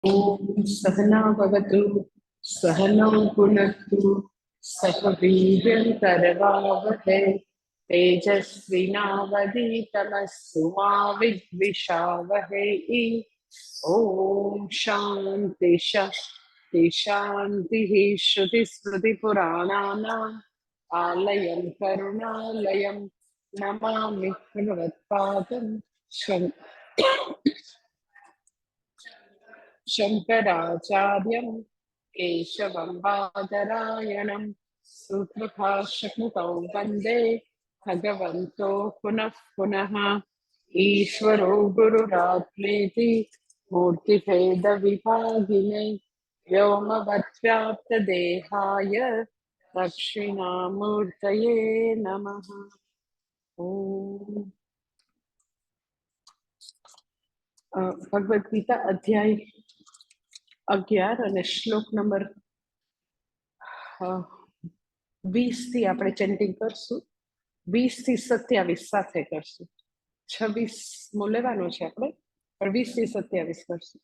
ओम सहना भवतु सहनौ पुनस्तु सह वीर्यङ्करवावहै तेजस्विनावधीतमस्तु मा विद्विषावहै। ओम शांति शांति शांति। श्रुतिस्मृतिपुराणानाम् आलयं करुणालयं नमामि भगवत्पादं शंकराचार्यं केशवं बादरायणं सूत्रभाष्यकृतौ वन्दे भगवन्तो पुनः पुनः। ईश्वरो गुरुरात्मेति मूर्तिभेदविभागिने व्योमवद्व्याप्तदेहाय दक्षिणामूर्तये नमः। ओम भगवद गीता अध्याय 11 અને શ્લોક નંબર 20 થી આપણે ચેન્ટિંગ કરશું. 20 થી 27 સાથે કરશું. 26 લેવાનું છે આપણે, પણ 20 થી 27 કરશું.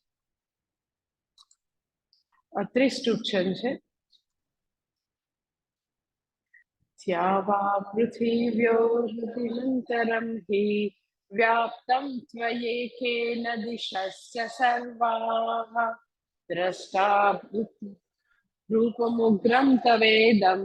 30 ટ્યુશન છે. ત્યાવા પૃથિવ્યોરતિમંતરમ હિ વ્યાપ્તમ ત્વયેકેન દિશસ્ય સર્વાઃ દ્રષ્ટા रूपमुग्रं तवेदं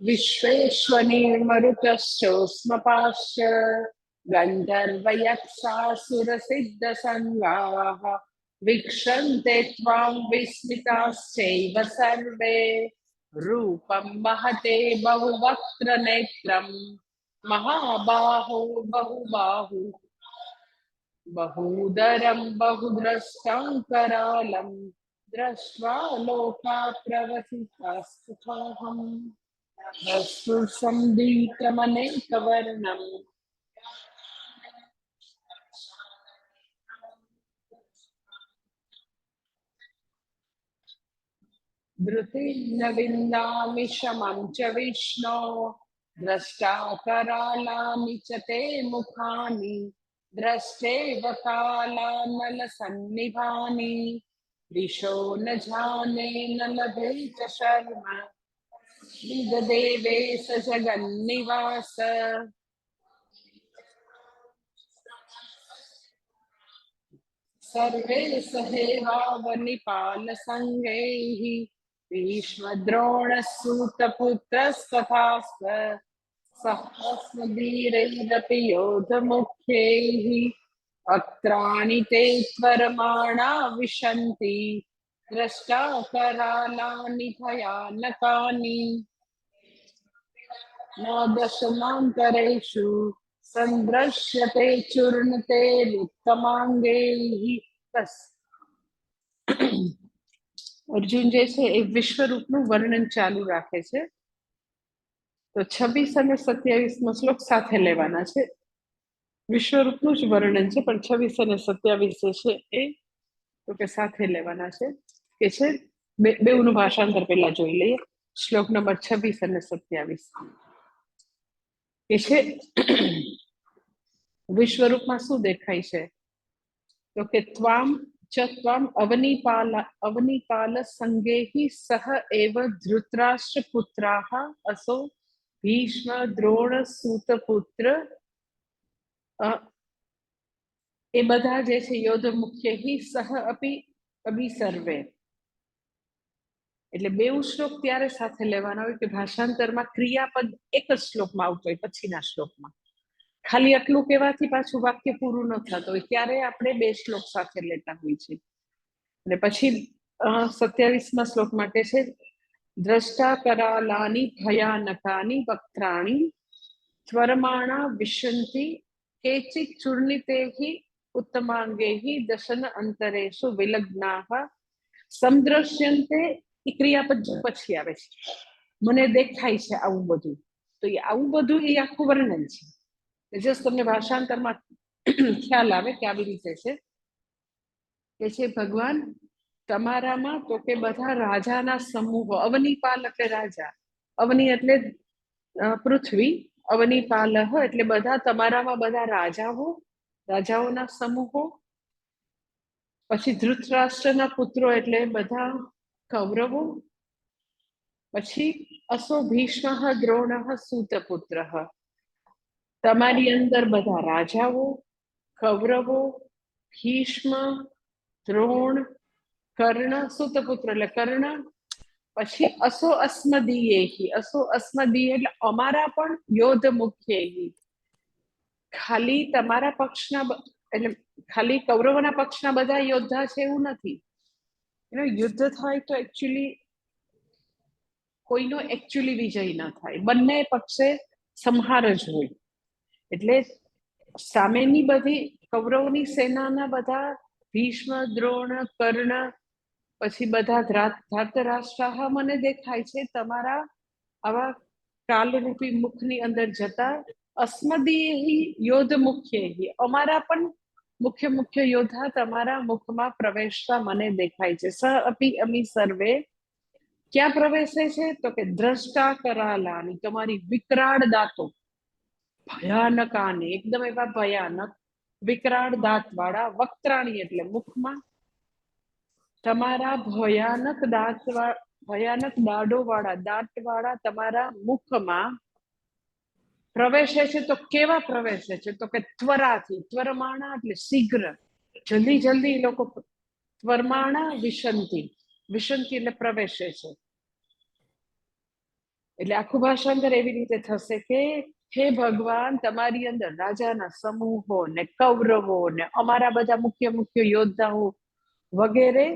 विश्वेश्वनीर्मरुतश्चोष्मपाश्च गन्धर्वयक्षासुरसिद्धसङ्गाः वीक्षन्ते त्वां विस्मिताश्चैव सर्वे रूपं महते बहुवक्त्रनेत्रं महाबाहो बहुबाहु बहूदरं बहुद्रष्टां करालं दृष्ट्वा लोका प्रवसितास्तथाहम् संदीप्तमनेकवर्णम् धृतिं न विन्दामि शमं च विष्णो द्रष्टा करालानि च ते मुखानि द्रष्टेव कालानलसन्निभानि दिशो न जाने न लभे च शर्म देवेश जगन्निवास सर्वे सहेवावनिपालसङ्गैः भीष्मद्रोणसूतपुत्रस्तथास्त्र सहस्रवीरैरपि योधमुख्यैः अत्राणि ते त्वरमाणा विशन्ति द्रष्टा करालानि भयानकानि न दशमान्तरेषु संदृश्यते चूर्णते उत्तमांगैः। बस અર્જુન જે છે એ વિશ્વરૂપનું વર્ણન ચાલુ રાખે છે. તો 26 અને 27 શ્લોક સાથે લેવાના છે. વિશ્વરૂપનું જ વર્ણન છે, પણ 26 અને 27 જે છે એ તો કે સાથે લેવાના છે. કે છે બેઉનું ભાષાંતર પહેલા જોઈ લઈએ. શ્લોક નંબર 26 અને 27 કે છે વિશ્વરૂપમાં શું દેખાય છે? તો કે ત્વામ ચ ત્વામ અવનિપાલ સંગેહિ સહ એવ ધૃતરાષ્ટ્ર પુત્રાઃ અસો ભીષ્મ દ્રોણ સૂત પુત્ર એ બધા જે છે યોધ મુખ્ય સહ અભિ સર્વે. એટલે બે શ્લોક ત્યારે સાથે લેવાના હોય કે ભાષાંતરમાં ક્રિયાપદ એક જ શ્લોકમાં આવતો હોય, પછીના શ્લોકમાં ખાલી આટલું કહેવાથી પાછું વાક્ય પૂરું ન થતું હોય ત્યારે આપણે બે શ્લોક સાથે લેતા હોય છે. અને પછી 27મા શ્લોકમાં કે છે દ્રષ્ટા કરાલાની ભયાનકાની વક્ત્રાણી ત્વરમાણા વિશંતિ કેચિત ચૂર્ણિતેહિ ઉત્તમાંગેહિ દશન અંતરેષુ વિલગ્નાઃ સમદ્રશ્યન્તે એ ક્રિયાપદ પછી આવે છે. મને દેખાય છે આવું બધું, તો એ આવું બધું એ આખું વર્ણન છે. જસ્ટ તમને ભાષાંતરમાં ખ્યાલ આવે કે આવી રીતે છે કે છે ભગવાન તમારામાં તો કે બધા રાજાના સમૂહો, અવનીપાલ એટલે રાજા, અવની એટલે પૃથ્વી, અવનીપાલ એટલે બધા તમારામાં બધા રાજાઓના સમૂહો. પછી ધૃતરાષ્ટ્રના પુત્રો એટલે બધા કૌરવો. પછી અસો ભીષ્મ દ્રોણ સૂતપુત્ર, તમારી અંદર બધા રાજાઓ, કૌરવો, ભીષ્મ, દ્રોણ, કર્ણ, સૂતપુત્ર એટલે કર્ણ. પછી અસો અસ્મદીય, અસો અસ્મદીય એટલે અમારા પણ યોદ્ધ મુખ્ય, ખાલી તમારા પક્ષના એટલે ખાલી કૌરવોના પક્ષના બધા યોદ્ધા છે એવું નથી. યુદ્ધ થાય તો એકચ્યુઅલી કોઈનો એકચ્યુઅલી વિજય ના થાય, બંને પક્ષે સંહાર જ હોય. એટલે સામેની બધી કૌરવની સેનાના બધા ભીષ્મ, દ્રોણ, કર્ણ, પછી બધા ધૃતરાષ્ટ્ર મને દેખાય છે તમારા આવા કાલરૂપી મુખની અંદર જતા. અસ્મદીય યોદ્ધ મુખ્ય, અમારા પણ મુખ્ય યોદ્ધા તમારા મુખમાં પ્રવેશતા મને દેખાય છે. સ અપી અમી સર્વે ક્યાં પ્રવેશે છે તો કે દ્રષ્ટા કરાલાની, તમારી વિકરાળ દાંતો, ભયાનક આને એકદમ એવા ભયાનક વિકરાળ દાંત વાળા, વક્ત્રાણી એટલે મુખમાં, તમારા ભયાનક દાઢો વાળા દાંત વાળા તમારા મુખમાં પ્રવેશે છે. તો કેવા પ્રવેશે છે તો કે ત્વરાથી, ત્વરમાણા એટલે શીઘ્ર, જલ્દી લોકો, ત્વરમાણા વિશંતિ, વિશંતિ એટલે પ્રવેશે છે. એટલે આખું ભાષાંતર એવી રીતે થશે કે હે ભગવાન તમારી અંદર રાજાના સમૂહો ને કૌરવો ને અમારા બધા મુખ્ય યોદ્ધાઓ વગેરે,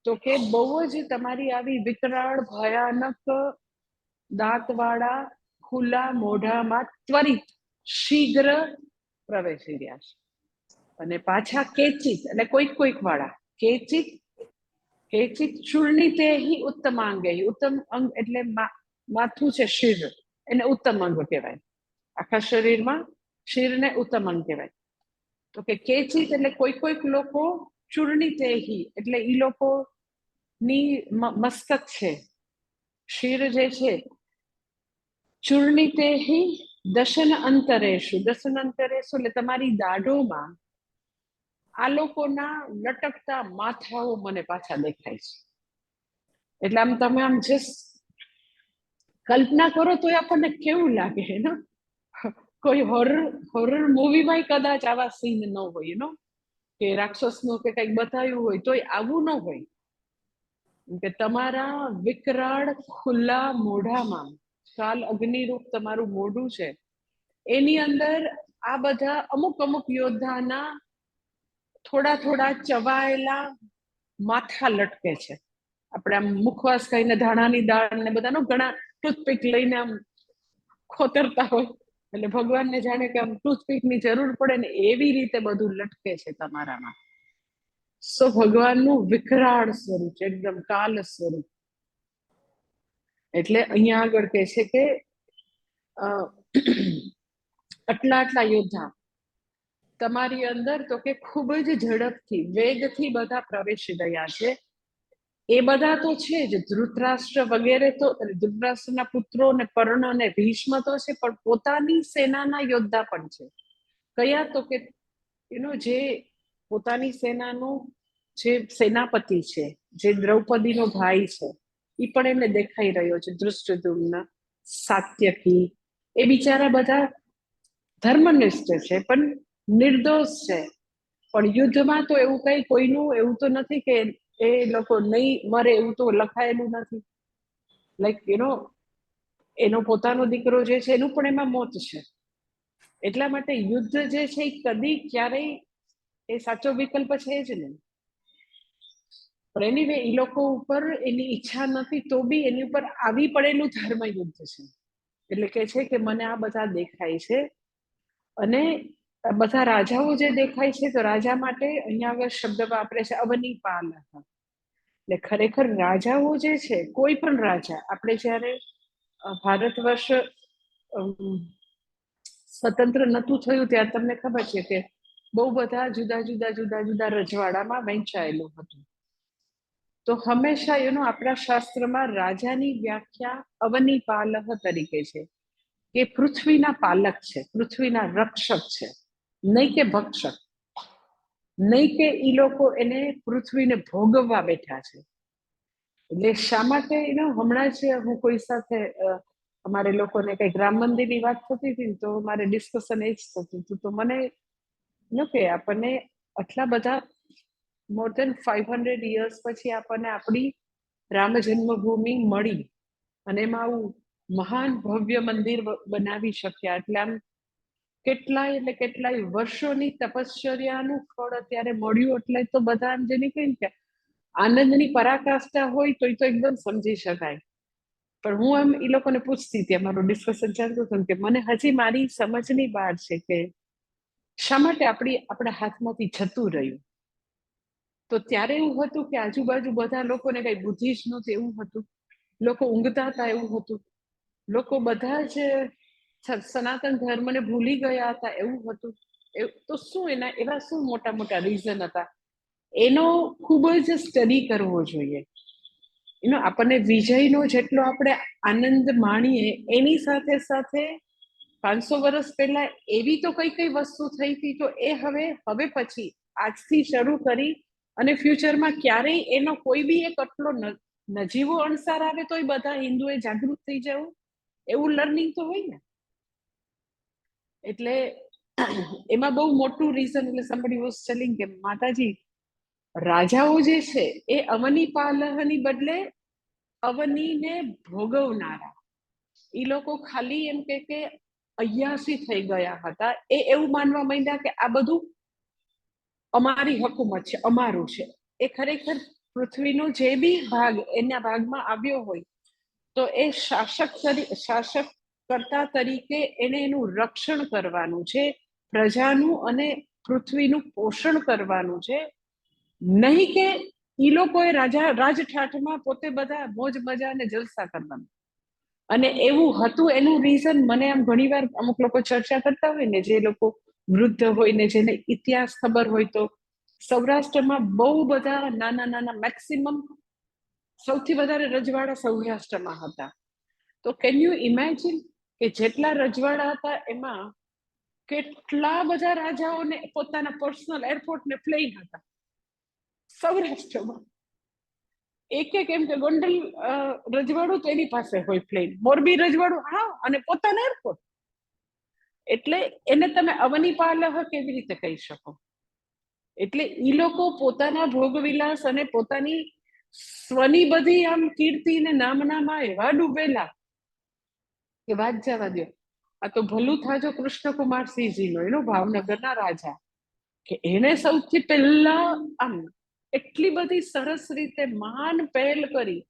તો કે બહુ જ તમારી આવી વિકરાળ ભયાનક દાંતવાળા ખુલ્લા મોઢામાં ત્વરિત શીઘ્ર પ્રવેશી રહ્યા છે. અને પાછા કેચિત એટલે કોઈક વાળા, કેચિત ચૂર્ણિતે ઉત્તમાંગે, ઉત્તમ અંગ એટલે માથું છે શિર, એને ઉત્તમ અંગ કહેવાય. આખા શરીરમાં શિરને ઉત્તમ અંગ કહેવાય. તો કે કેચિત એટલે કોઈક લોકો, ચૂર્ણિતે એટલે ઈ લોકો ની મસ્તક છે, શિર જે છે, ચૂર્ણિતે દશન અંતરેશુ એટલે તમારી દાઢોમાં આ લોકોના લટકતા માથાઓ મને પાછા દેખાય છે. એટલે આમ તમે આમ જસ્ટ કલ્પના કરો તો આપણને કેવું લાગે, કોઈ હોરર મૂવીમાં કદાચ આવા સીન ન હોય, કે રાક્ષસનું કે કંઈક બતાવ્યું હોય તોય આવું ન હોય કે તમારા વિકરાળ ખુલ્લા મોઢામાં, કાલ અગ્નિરૂપ તમારું મોઢું છે, એની અંદર આ બધા અમુક યોદ્ધાના થોડા ચવાયેલા માથા લટકે છે. આપણે આમ મુખવાસ ખાઈને ધાણાની દાળ ને બધાનો ઘણા ટૂથપીક લઈને આમ ખોતરતા હોય, એટલે ભગવાનને જાણે કે આમ ટૂથપીકની જરૂર પડે ને એવી રીતે બધું લટકે છે તમારામાં. સો ભગવાનનું વિકરાળ સ્વરૂપ છે, એકદમ કાલ સ્વરૂપ. એટલે અહીંયા આગળ કહે છે કે આટલા યોદ્ધા તમારી અંદર તો કે ખૂબ જ ઝડપથી, વેગથી બધા પ્રવેશી રહ્યા છે. એ બધા તો છે જ, ધૃતરાષ્ટ્ર વગેરે તો, ધૃતરાષ્ટ્રના પુત્રો ને કર્ણ અને ભીષ્મ તો છે, પણ પોતાની સેનાના યોદ્ધા પણ છે. કયા તો કે જે પોતાની સેનાનું જે સેનાપતિ છે, જે દ્રૌપદીનો ભાઈ છે, એ પણ એમને દેખાઈ રહ્યો છે, ધૃષ્ટદ્યુમ્ન, સાત્યકી. એ બિચારા બધા ધર્મનિષ્ઠ છે પણ નિર્દોષ છે. પણ યુદ્ધમાં તો એવું કઈ કોઈનું એવું તો નથી કે એ લોકો નહીં મરે, એવું તો લખાયેલું નથી. લાઈક એનો પોતાનો દીકરો જે છે એનું પણ એમાં મોત છે. એટલા માટે યુદ્ધ જે છે એ કદી ક્યારેય એ સાચો વિકલ્પ છે જ નહીં. પણ એની એ લોકો ઉપર એની ઈચ્છા નથી તો બી એની ઉપર આવી પડેલું ધર્મ યુદ્ધ છે. એટલે કે છે કે મને આ બધા દેખાય છે, અને બધા રાજાઓ જે દેખાય છે, તો રાજા માટે અહીંયા આગળ શબ્દ વાપરે છે અવનીપાલ. એટલે ખરેખર રાજાઓ જે છે, કોઈ પણ રાજા, આપણે જ્યારે ભારત વર્ષ સ્વતંત્ર નતું થયું ત્યારે તમને ખબર છે કે બહુ બધા જુદા જુદા રજવાડામાં વહેંચાયેલું હતું. તો હંમેશા આપણા શાસ્ત્રમાં રાજાની વ્યાખ્યા અવનિપાલહ તરીકે છે, કે પૃથ્વીના પાલક છે, પૃથ્વીના રક્ષક છે, નહીં કે ભક્ષક, નહીં કે ઈ લોકો એને પૃથ્વીને ભોગવવા બેઠા છે. એટલે શા માટે હમણાં જ હું કોઈ સાથે અમારે લોકોને કઈક રામ મંદિરની વાત થતી હતી તો મારે ડિસ્કશન એ જ થતું હતું. તો મને કે આપણને આટલા બધા મોર દેન 500 યર્સ પછી આપણને આપણી રામ જન્મભૂમિ મળી અને એમાં આવું મહાન ભવ્ય મંદિર બનાવી શક્યા. એટલે આમ કેટલાય વર્ષોની તપશ્ચર્યાનું ફળ અત્યારે મળ્યું. એટલે તો બધા આમ જેને કહીને કે આનંદની પરાકાષ્ઠા હોય તો એ તો એકદમ સમજી શકાય. પણ હું એમ એ લોકોને પૂછતી હતી, અમારું ડિસ્કશન ચાલતું હતું કે મને હજી મારી સમજની બહાર છે કે શા માટે આપણા હાથમાંથી જતું રહ્યું. તો ત્યારે એવું હતું કે આજુબાજુ બધા લોકોને કઈ બુદ્ધિ જ નહોતી એવું હતું, લોકો ઊંઘતા હતા એવું હતું, લોકો બધા જ સનાતન ધર્મને ભૂલી ગયા હતા એવું હતું. તો શું એવા શું મોટા મોટા રીઝન હતા, એનો ખૂબ જ સ્ટડી કરવો જોઈએ. આપણને વિજયનો જેટલો આપણે આનંદ માણીએ એની સાથે સાથે 500 વર્ષ પહેલા એવી તો કઈ વસ્તુ થઈ હતી તો એ હવે પછી આજથી શરૂ કરી અને ફ્યુચરમાં ક્યારેય એનો કોઈ બી એક આટલો નજીવો અણસાર આવે તો બધા હિન્દુએ જાગૃત થઈ જવું, એવું લર્નિંગ તો હોય ને. એટલે એમાં બહુ મોટું રીઝન, એટલે somebody was telling કે માતાજી રાજાઓ જે છે એ અવનિપાલહની બદલે અવનીને ભોગવનારા, એ લોકો ખાલી એમ કે અય્યાસી થઈ ગયા હતા. એવું માનવા માંડ્યા કે આ બધું અમારી હકુમત છે, અમારું છે. એ ખરેખર પૃથ્વીનો જે બી ભાગ એના ભાગમાં આવ્યો હોય તો એ શાસક કરતા તરીકે એને એનું રક્ષણ કરવાનું છે, પ્રજાનું અને પૃથ્વીનું પોષણ કરવાનું છે, નહીં કે ઈ લોકોએ રાજઠાઠમાં પોતે બધા મોજ મજા અને જલસા કરવાનું. અને એવું હતું એનું રીઝન મને આમ ઘણી વાર અમુક લોકો ચર્ચા કરતા હોય ને, જે લોકો વૃદ્ધ હોય ને જેને ઇતિહાસ ખબર હોય, તો સૌરાષ્ટ્રમાં બહુ બધા નાના મેક્સિમમ સૌથી વધારે રજવાડા સૌરાષ્ટ્રમાં હતા. તો કેન યુ ઇમેજિન કે જેટલા રજવાડા હતા એમાં કેટલા બધા રાજાઓને પોતાના પર્સનલ એરપોર્ટ ને પ્લેન હતા સૌરાષ્ટ્રમાં. એક એમ કે ગોંડલ રજવાડું તો એની પાસે હોય પ્લેન, મોરબી રજવાડું હા, અને પોતાના એરપોર્ટ. એટલે એને તમે અવનિપાલહ કેવી રીતે કહી શકો? એટલે ઈ લોકો પોતાના ભોગવિલાસ અને પોતાની સ્વની બધી આમ કીર્તિ ને નામનામાં એવા ડૂબેલા કે વાત જવા દો. આ તો ભલું થાજો કૃષ્ણકુમારસિંહજીનો, એનો ભાવનગરના રાજા, કે એને સૌથી પહેલા આમ એટલી બધી સરસ રીતે મહાન પહેલ કરી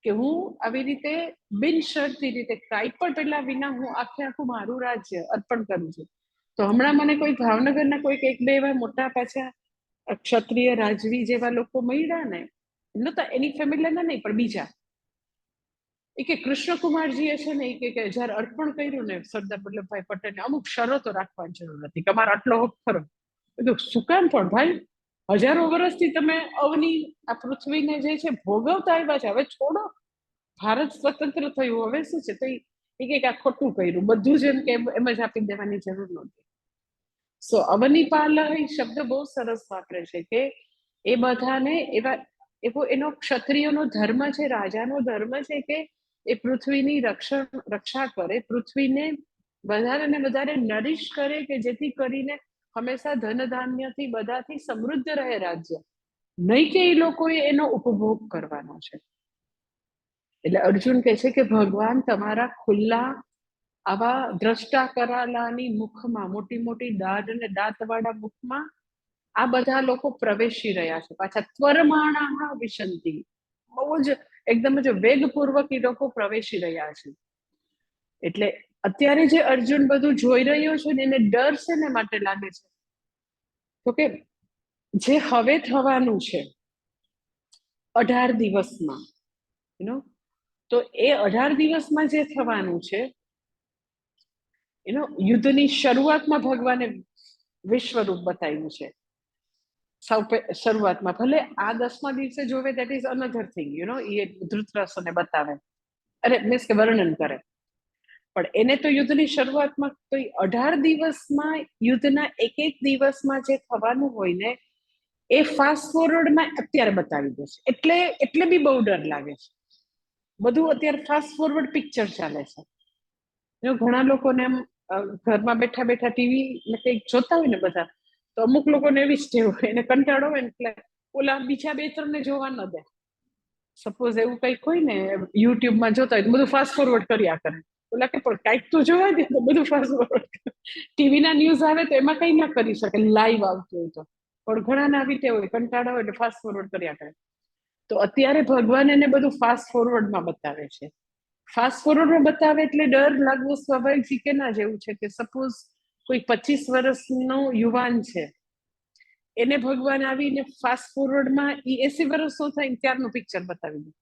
કે હું આવી રીતે બિનશરતી રીતે કાંઈ પણ પેલા વિના હું આખું મારું રાજ્ય અર્પણ કરું છું. તો હમણાં મને કોઈ ભાવનગરના કોઈક એક બે એવા મોટા પાછા ક્ષત્રિય રાજવી જેવા લોકો મળ્યા ને, નતા એની ફેમિલીના નહીં પણ બીજા, એ કે કૃષ્ણકુમારજીએ છે ને એ કે જયારે અર્પણ કર્યું ને સરદાર વલ્લભભાઈ પટેલને અમુક શરતો રાખવાની જરૂર હતી કે અમારો આટલો હક ખરો. શું કામ? પણ ભાઈ હજારો વર્ષથી તમે અવની આ પૃથ્વીને જે છે ભોગવતા આવ્યા છે, હવે છોડો. ભારત સ્વતંત્ર થયું, હવે શું છે? તો એ કે આ ખોટું કર્યું, બધું જ એમ કે એમ જ આપી દેવાની જરૂર નહોતી. સો અવનિપાલહ શબ્દ બહુ સરસ વાપરે છે કે એ બધાને એવો એનો ક્ષત્રિયનો ધર્મ છે, રાજાનો ધર્મ છે કે એ પૃથ્વીની રક્ષા કરે, પૃથ્વીને વધારે ને વધારે નરીશ કરે, કે જેથી કરીને હંમેશા ધન ધાન્યથી બધાથી સમૃદ્ધ રહે રાજ્ય, નહીં કે એ લોકોએ એનો ઉપભોગ કરવાનો છે. એટલે અર્જુન કહે છે કે ભગવાન તમારા ખુલ્લા આવા દ્રષ્ટા કરાલાની મુખમાં, મોટી મોટી દાઢ અને દાંતવાળા મુખમાં આ બધા લોકો પ્રવેશી રહ્યા છે. પાછા ત્વરમાણા વિશંતિ, બહુ જ એકદમ જ વેગપૂર્વક એ લોકો પ્રવેશી રહ્યા છે. એટલે અત્યારે જે અર્જુન બધું જોઈ રહ્યો છે ને એને ડર છે ને માટે લાગે છે તો કે જે હવે થવાનું છે 18 દિવસમાં, યુ નો. તો એ 18 દિવસમાં જે થવાનું છે, યુદ્ધની શરૂઆતમાં ભગવાને વિશ્વરૂપ બતાવ્યું છે. શરૂઆતમાં ભલે આ 10મા દિવસે જોવે, દેટ ઇઝ અનધર થિંગ, એ ધૃતરાષ્ટ્રને બતાવે, અરે મીન્સ કે વર્ણન કરે. પણ એને તો યુદ્ધની શરૂઆતમાં તો 18 દિવસમાં, યુદ્ધના એક દિવસમાં જે થવાનું હોય ને, એ ફાસ્ટ ફોરવર્ડમાં અત્યારે બતાવી દેશે. એટલે બી બહુ ડર લાગે છે. બધું અત્યારે ફાસ્ટ ફોરવર્ડ પિક્ચર ચાલે છે. ઘણા લોકોને એમ ઘરમાં બેઠા બેઠા ટીવી ને કંઈક જોતા હોય ને બધા, તો અમુક લોકોને એવી જ ટેવ હોય, એને કંટાળો હોય ને એટલે ઓલા બીજા 2-3 ને જોવા ન દે. સપોઝ એવું કંઈક હોય ને, યુટ્યુબમાં જોતા હોય તો બધું ફાસ્ટ ફોરવર્ડ કર્યા કરે. ઓલા કે પણ કંઈક તો જોવા દે, તો બધું ફાસ્ટ ફોરવર્ડ. ટીવીના ન્યૂઝ આવે તો એમાં કંઈ ના કરી શકે, લાઈવ આવતું હોય તો. પણ ઘણાને આવી ટેવ હોય, કંટાળો હોય એટલે ફાસ્ટ ફોરવર્ડ કર્યા કરે. તો અત્યારે ભગવાન એને બધું ફાસ્ટ ફોરવર્ડમાં બતાવે છે. ફાસ્ટ ફોરવર્ડમાં બતાવે એટલે ડર લાગવો સ્વાભાવિક છે કે ના. જેવું છે કે સપોઝ કોઈ 25 વર્ષનો યુવાન છે, એને ભગવાન આવીને ફાસ્ટ ફોરવર્ડમાં 80 વર્ષનો થાય ત્યારનું પિક્ચર બતાવી દે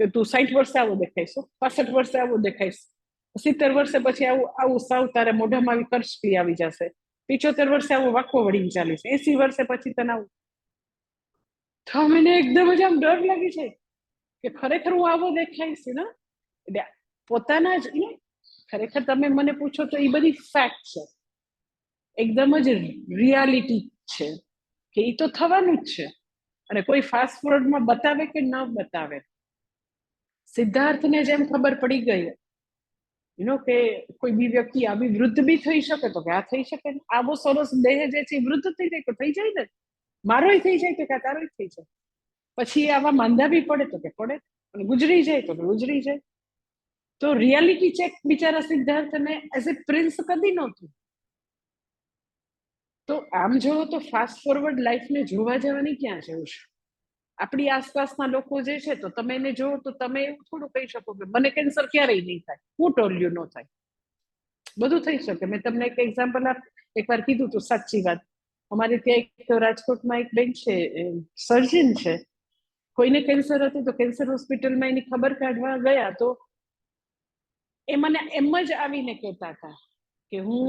કે તું 60 વર્ષે આવો દેખાઈશ, 65 વર્ષે આવો દેખાઈશ, 70 વર્ષે પછી આવું સાવ તારે મોઢામાં આવી કરચલી આવી જશે, 75 વર્ષે આવો વાંકો વળીને ચાલીશ, 80 વર્ષે પછી તને આવું. તો મને એકદમ જ આમ ડર લાગી છે કે ખરેખર હું આવો દેખાઈશ ને. એટલે પોતાના જ ખરેખર તમે મને પૂછો તો એ બધી ફેક્ટ છે, એકદમ જ રિયાલિટી છે કે એ તો થવાનું જ છે. અને કોઈ ફાસ્ટ ફોરવર્ડમાં બતાવે કે ન બતાવે, સિદ્ધાર્થને જેમ ખબર પડી ગઈ કે કોઈ બી વ્યક્તિ આવી વૃદ્ધ બી થઈ શકે, તો કે આ થઈ શકે ને, આવો સરસ દેહ જે છે વૃદ્ધ થઈ જાય તો થઈ જાય ને, મારોય થઈ જાય તો કે તારોય થઈ જાય. પછી આવા માંદા બી પડે તો કે પડે, અને ગુજરી જાય તો ગુજરી જાય. તો રિયાલિટી ચેક બિચારા સિદ્ધાર્થને એઝ એ પ્રિન્સ કદી નહોતું. તો આમ જોવો તો ફાસ્ટ ફોરવર્ડ લાઈફને જોવા જવાની ક્યાં જવું છે. આપણી આસપાસના લોકો જે છે, તો તમે એને જોવો તો તમે એવું થોડું કહી શકો કે મને કેન્સર ક્યારેય નહીં થાય, હું ટોલ્યું ન થાય. બધું થઈ શકે. મેં તમને એક એક્ઝામ્પલ એકવાર કીધું હતું, સાચી વાત. અમારે ત્યાં એક રાજકોટમાં એક બેન છે, સર્જન છે, કોઈને કેન્સર હતું તો કેન્સર હોસ્પિટલમાં એની ખબર કાઢવા ગયા તો એ મને એમ જ આવીને કહેતા હતા કે હું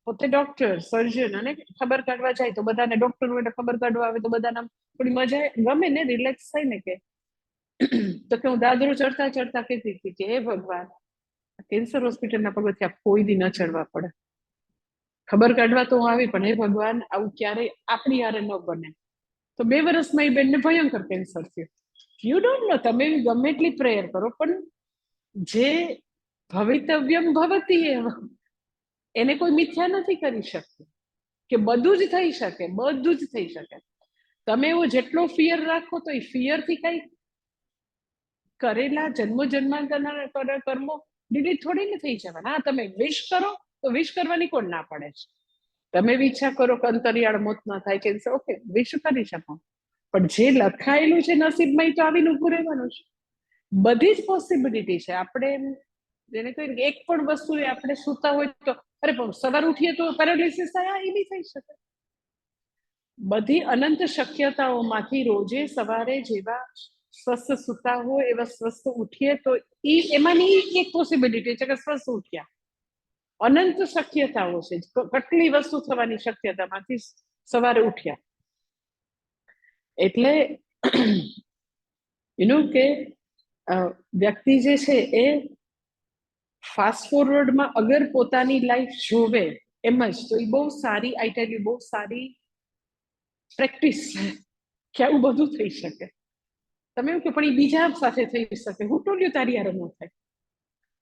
પોતે ડોક્ટર સર્જન, અને ખબર કાઢવા જાય તો બધાને ડોક્ટર હોય ખબર કાઢવા આવે તો બધાને થોડી મજા ગમે ને, રિલેક્સ થાય ને. કે તો કે હું દાદરો ચડતા ચડતા કહેતી હતી કે હે ભગવાન, કેન્સર હોસ્પિટલના પગથિયા કોઈ દી ન ચડવા પડે. ખબર કાઢવા તો હું આવી, પણ હે ભગવાન આવું ક્યારેય આપણી હારે ન બને. તો 2 વર્ષમાં એ બેનને ભયંકર કેન્સર થયું. યુ ડોન્ટ નો, તમે ગમે એટલી પ્રેયર કરો, પણ જે ભવિતવ્યમ ભવતી એને કોઈ મિથ્યા નથી કરી શકતું કે બધું જ થઈ શકે, બધું જ થઈ શકે. તમે એવો જેટલો ફિયર રાખો તો એ ફિયરથી કઈ કરેલા જન્મો જન્માંતરના કર્મો ડિલીટ થોડી ને થઈ જવાના. હા, તમે વિશ કરો તો વિશ કરવાની કોણ ના પડે છે. તમે ઈચ્છા કરો કે અંતરિયાળ મોત ના થાય, કેન્સર, ઓકે, વિશ કરી શકો, પણ જે લખાયેલું છે નસીબમાં તો આવીને ઉભું રહેવાનું છે. બધી જ પોસિબિલિટી છે. આપણે જેને કહી એક પણ વસ્તુ આપણે સૂતા હોય તો અરે પણ સવાર ઉઠીએ તો પેરાલિસિસ થાય, એ બી થઈ શકે. બધી અનંત શક્યતાઓમાંથી રોજે સવારે જેવા સ્વસ્થ સૂતા હોય એવા સ્વસ્થ ઉઠીએ તો એમાંની એક પોસિબિલિટી છે કે સ્વસ્થ ઉઠ્યા. અનંત શક્યતાઓ છે, કેટલી વસ્તુ થવાની શક્યતામાંથી સવારે ઉઠ્યા. એટલે કે વ્યક્તિ જે છે એ ફાસ્ટ ફોરવર્ડમાં અગર પોતાની લાઈફ જોવે એમ જ, તો એ બહુ સારી, આઈ ટેલ યુ, બહુ સારી પ્રેક્ટિસ છે કે આવું બધું થઈ શકે. તમે એવું કે પણ એ બીજા સાથે થઈ શકે, હું ટોલ્યું તારી હારે ન થાય,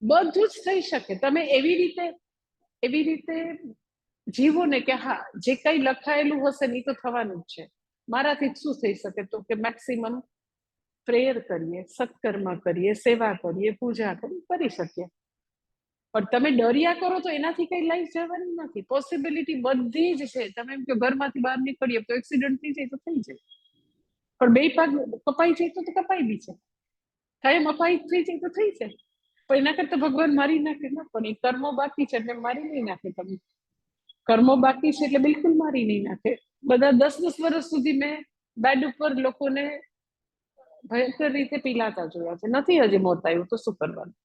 બધું જ થઈ શકે. તમે એવી રીતે જીવો ને કે હા, જે કઈ લખાયેલું હશે ને એ તો થવાનું જ છે. મારાથી શું થઈ શકે, તો કે મેક્સિમમ પ્રેયર કરીએ, સત્કર્મ કરીએ, સેવા કરીએ, પૂજા કરી શકીએ. પણ તમે ડરિયા કરો તો એનાથી કઈ લાઈફ જવાની નથી. પોસિબિલિટી બધી જ છે. તમે એમ કે ઘરમાંથી બહાર નીકળીએ તો એક્સિડન્ટ થઈ જાય તો થઈ જાય, પણ 2 પગ કપાઈ જાય તો કપાઈ બી છે, કાયમ અપાઈ થઈ જાય તો થઈ જાય. પણ એના કરતા ભગવાન મારી નાખે ના, પણ એ કર્મો બાકી છે એટલે મારી નહીં નાખે. તમે કર્મો બાકી છે એટલે બિલકુલ મારી નહીં નાખે. બધા 10-10 વર્ષ સુધી મેં બેડ ઉપર લોકોને ભયંકર રીતે પીલાતા જોયા છે, નથી હજી મોત આવ્યું તો શું કરવાનું.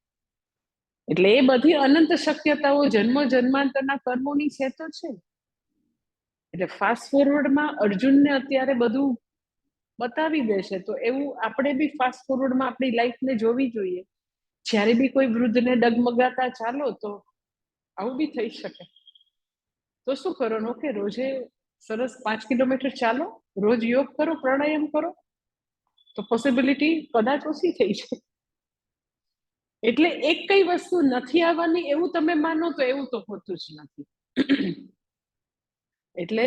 એટલે એ બધી અનંત શક્યતાઓ જન્મ જન્માંતરના કર્મોની છે તો છે. એટલે ફાસ્ટ ફોરવર્ડમાં અર્જુનને અત્યારે બધું બતાવી દેશે, તો એવું આપણે બી ફાસ્ટ ફોરવર્ડમાં આપણી લાઈફને જોવી જોઈએ. જ્યારે બી કોઈ વૃદ્ધને ડગમગાતા ચાલો તો આવું બી થઈ શકે. તો શું કરો કે રોજે સરસ 5 કિલોમીટર ચાલો, રોજ યોગ કરો, પ્રાણાયામ કરો, તો પોસિબિલિટી કદાચ ઓછી થઈ છે. એટલે એક કઈ વસ્તુ નથી આવવાની એવું તમે માનો તો એવું તો હોતું જ નથી. એટલે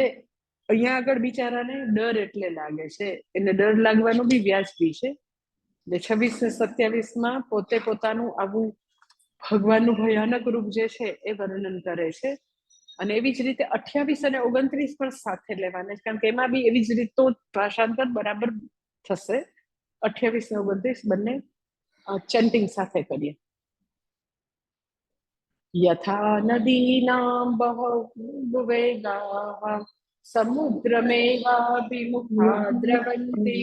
અહીંયા આગળ બિચારાને ડર એટલે લાગે છે, એને ડર લાગવાનું બી વ્યાજબી છે. 26 ને 27માં પોતે પોતાનું આવું ભગવાનનું ભયાનક રૂપ જે છે એ વર્ણન કરે છે. અને એવી જ રીતે 28 અને 29 પણ સાથે લેવાના છે, કારણ કે એમાં બી એવી જ રીતનો ભાષાંતર બરાબર થશે. 28 ને 29 બંને ચેન્ટિંગ સાથે કરીએ. યથા નદીનાં બહૂવેગાઃ સમુદ્રમેવાભિમુખા દ્રવન્તિ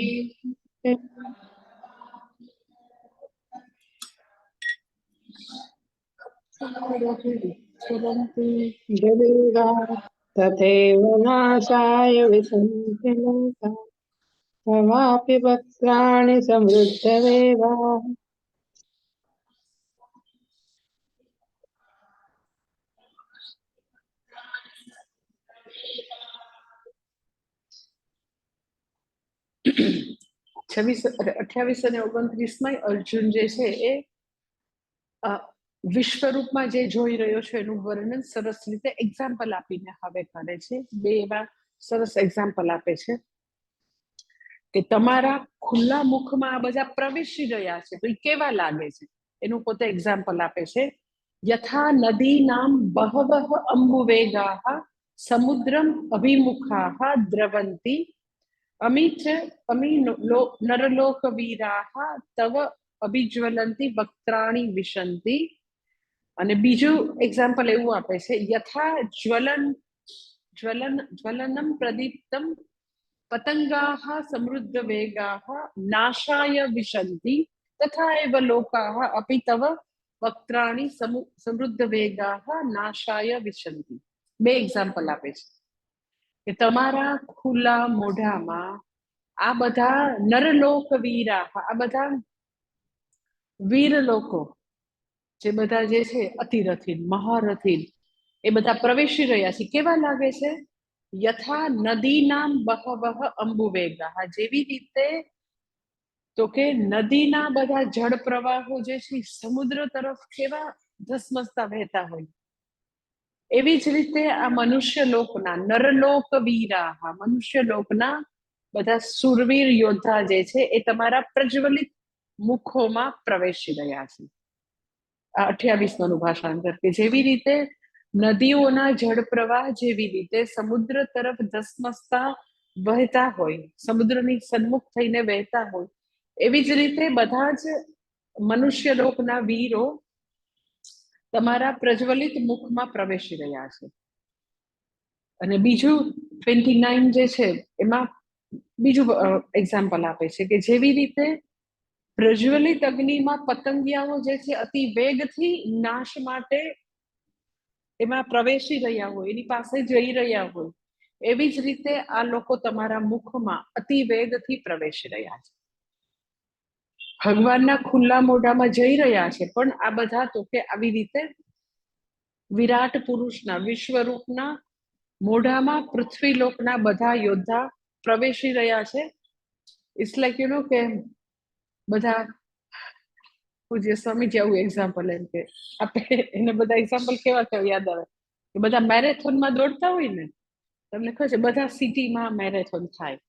તથૈવ નાશાય વિસંતિ લોકા તવાપિ વક્ત્રાણિ સમૃદ્ધવેગા. છવ્વીસ 28 અને 29માં અર્જુન જે છે એ વિશ્વરૂપમાં જે જોઈ રહ્યો છે એનું વર્ણન સરસ રીતે એક્ઝામ્પલ આપીને હવે કરે છે. બે એવા સરસ એક્ઝામ્પલ આપે છે કે તમારા ખુલ્લા મુખમાં આ બધા પ્રવેશી રહ્યા છે તો એ કેવા લાગે છે એનું પોતે એક્ઝામ્પલ આપે છે. યથા નદીનાં બહવઃ અંબુવેગાઃ સમુદ્રમ અભિમુખાઃ દ્રવન્તિ અમી નરલોકવીરાઃ તવ અભિજ્વલંતી વક્ત્રાણિ વિશંતિ. અને બીજું એક્ઝામ્પલ એવું આપે છે, યથા જ્વલનમ પ્રદીપ્તમ પતંગાઃ સમૃદ્ધ વેગાઃ નાશાય વિશંતિ તથા એવ લોકાઃ અપી તવ વક્ત્રાણિ સમૃદ્ધ વેગાઃ નાશાય વિશંતિ. બે એક્ઝામ્પલ આપે છે કે તમારા ખુલ્લા મોઢામાં આ બધા નરલોક વીરા, આ બધા વીર લોકો જે બધા જે છે અતિરથીન મહારથીન એ બધા પ્રવેશી રહ્યા છે. કેવા લાગે છે? યથા નદીનાં બહવઃ અંબુવેગાઃ, જેવી રીતે તો કે નદીના બધા જળ પ્રવાહો જે છે સમુદ્ર તરફ કેવા ધસમસતા વહેતા હોય, એવી જ રીતે આ મનુષ્ય લોકના નરલોક વીરા, મનુષ્ય લોકના બધા સુરવીર યોદ્ધા જે છે એ તમારા પ્રજ્વલિત મુખોમાં પ્રવેશી રહ્યા છે. આ 28માનું ભાષાંતર કે જેવી રીતે નદીઓના જળ પ્રવાહ જેવી રીતે સમુદ્ર તરફ ધસમસતા વહેતા હોય, સમુદ્રની સન્મુખ થઈને વહેતા હોય, એવી જ રીતે બધા જ મનુષ્ય લોકના વીરો તમારા પ્રજ્વલિત મુખમાં પ્રવેશી રહ્યા છે. અને બીજું 29 જે છે એમાં બીજું એક્ઝામ્પલ આપે છે કે જેવી રીતે પ્રજ્વલિત અગ્નિમાં પતંગિયાઓ જે છે અતિ વેગથી નાશ માટે એમાં પ્રવેશી રહ્યા હોય, એની પાસે જઈ રહ્યા હોય, એવી જ રીતે આ લોકો તમારા મુખમાં અતિ વેગથી પ્રવેશી રહ્યા છે. ભગવાનના ખુલ્લા મોઢામાં જઈ રહ્યા છે, પણ આ બધા તો કે આવી રીતે વિરાટ પુરુષના વિશ્વરૂપના મોઢામાં પૃથ્વીલોકના બધા યોદ્ધા પ્રવેશી રહ્યા છે. ઇટ્સ લાઈક કે બધા પૂજ્ય સ્વામીજી આવું એક્ઝામ્પલ એમ કે આપણે એને બધા એક્ઝામ્પલ કેવા કેવા યાદ આવે કે બધા મેરેથોનમાં દોડતા હોય ને, તમને ખબર છે બધા સિટીમાં મેરેથોન થાય,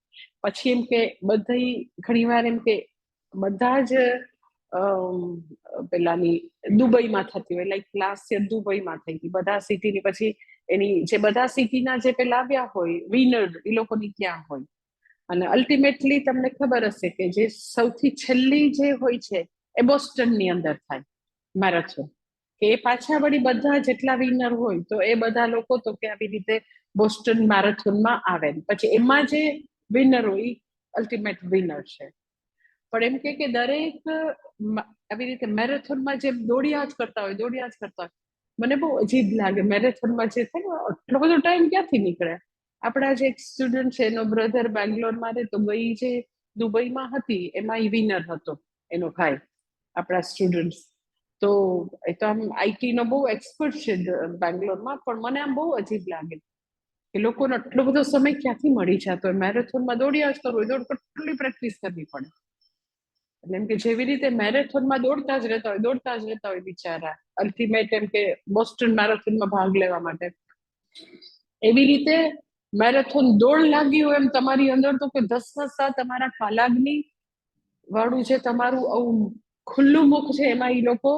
પછી એમ કે બધી ઘણીવાર એમ કે બધા જ પેલાની દુબઈમાં થતી હોય, લાઈક લાસ્ટ યર દુબઈમાં થઈ હતી બધા સિટીની, પછી એની જે બધા સિટીના જે પેલા આવ્યા હોય વિનર એ લોકોની ત્યાં હોય, અને અલ્ટિમેટલી તમને ખબર હશે કે જે સૌથી છેલ્લી જે હોય છે એ બોસ્ટનની અંદર થાય મેરેથોન, કે એ પાછા વળી બધા જેટલા વિનર હોય તો એ બધા લોકો તો કે આવી રીતે બોસ્ટન મેરેથોનમાં આવે, પછી એમાં જે વિનર હોય અલ્ટિમેટ વિનર છે. પણ એમ કે દરેક આવી રીતે મેરેથોનમાં જેમ દોડ્યા જ કરતા હોય. મને બહુ અજીબ લાગે મેરેથોનમાં જે થાય ને આટલો બધો ટાઈમ ક્યાંથી નીકળે. આપણા જે એક સ્ટુડન્ટ છે એનો બ્રધર બેંગ્લોરમાં રહે, તો ગઈ જે દુબઈમાં હતી એમાં વિનર હતો એનો ભાઈ, આપણા સ્ટુડન્ટ. તો એ તો આમ આઈટી નો બહુ એક્સપર્ટ છે બેંગ્લોરમાં, પણ મને આમ બહુ અજીબ લાગે કે લોકોને આટલો બધો સમય ક્યાંથી મળી જતો હોય. મેરેથોનમાં દોડ્યા જ કરવું હોય, દોડ કેટલી પ્રેક્ટિસ કરવી પડે. એટલે એમ કે જેવી રીતે મેરેથોનમાં દોડતા જ રહેતા હોય બિચારા, અલ્ટિમેટ એમ કે બોસ્ટન મેરેથોનમાં ભાગ લેવા માટે, એવી રીતે મેરેથોન દોડ લાગી હોય એમ તમારી અંદર, તો કે ધસમસા તમારા કાલાગ્નિ વાળું જે તમારું આવું ખુલ્લું મુખ છે એમાં એ લોકો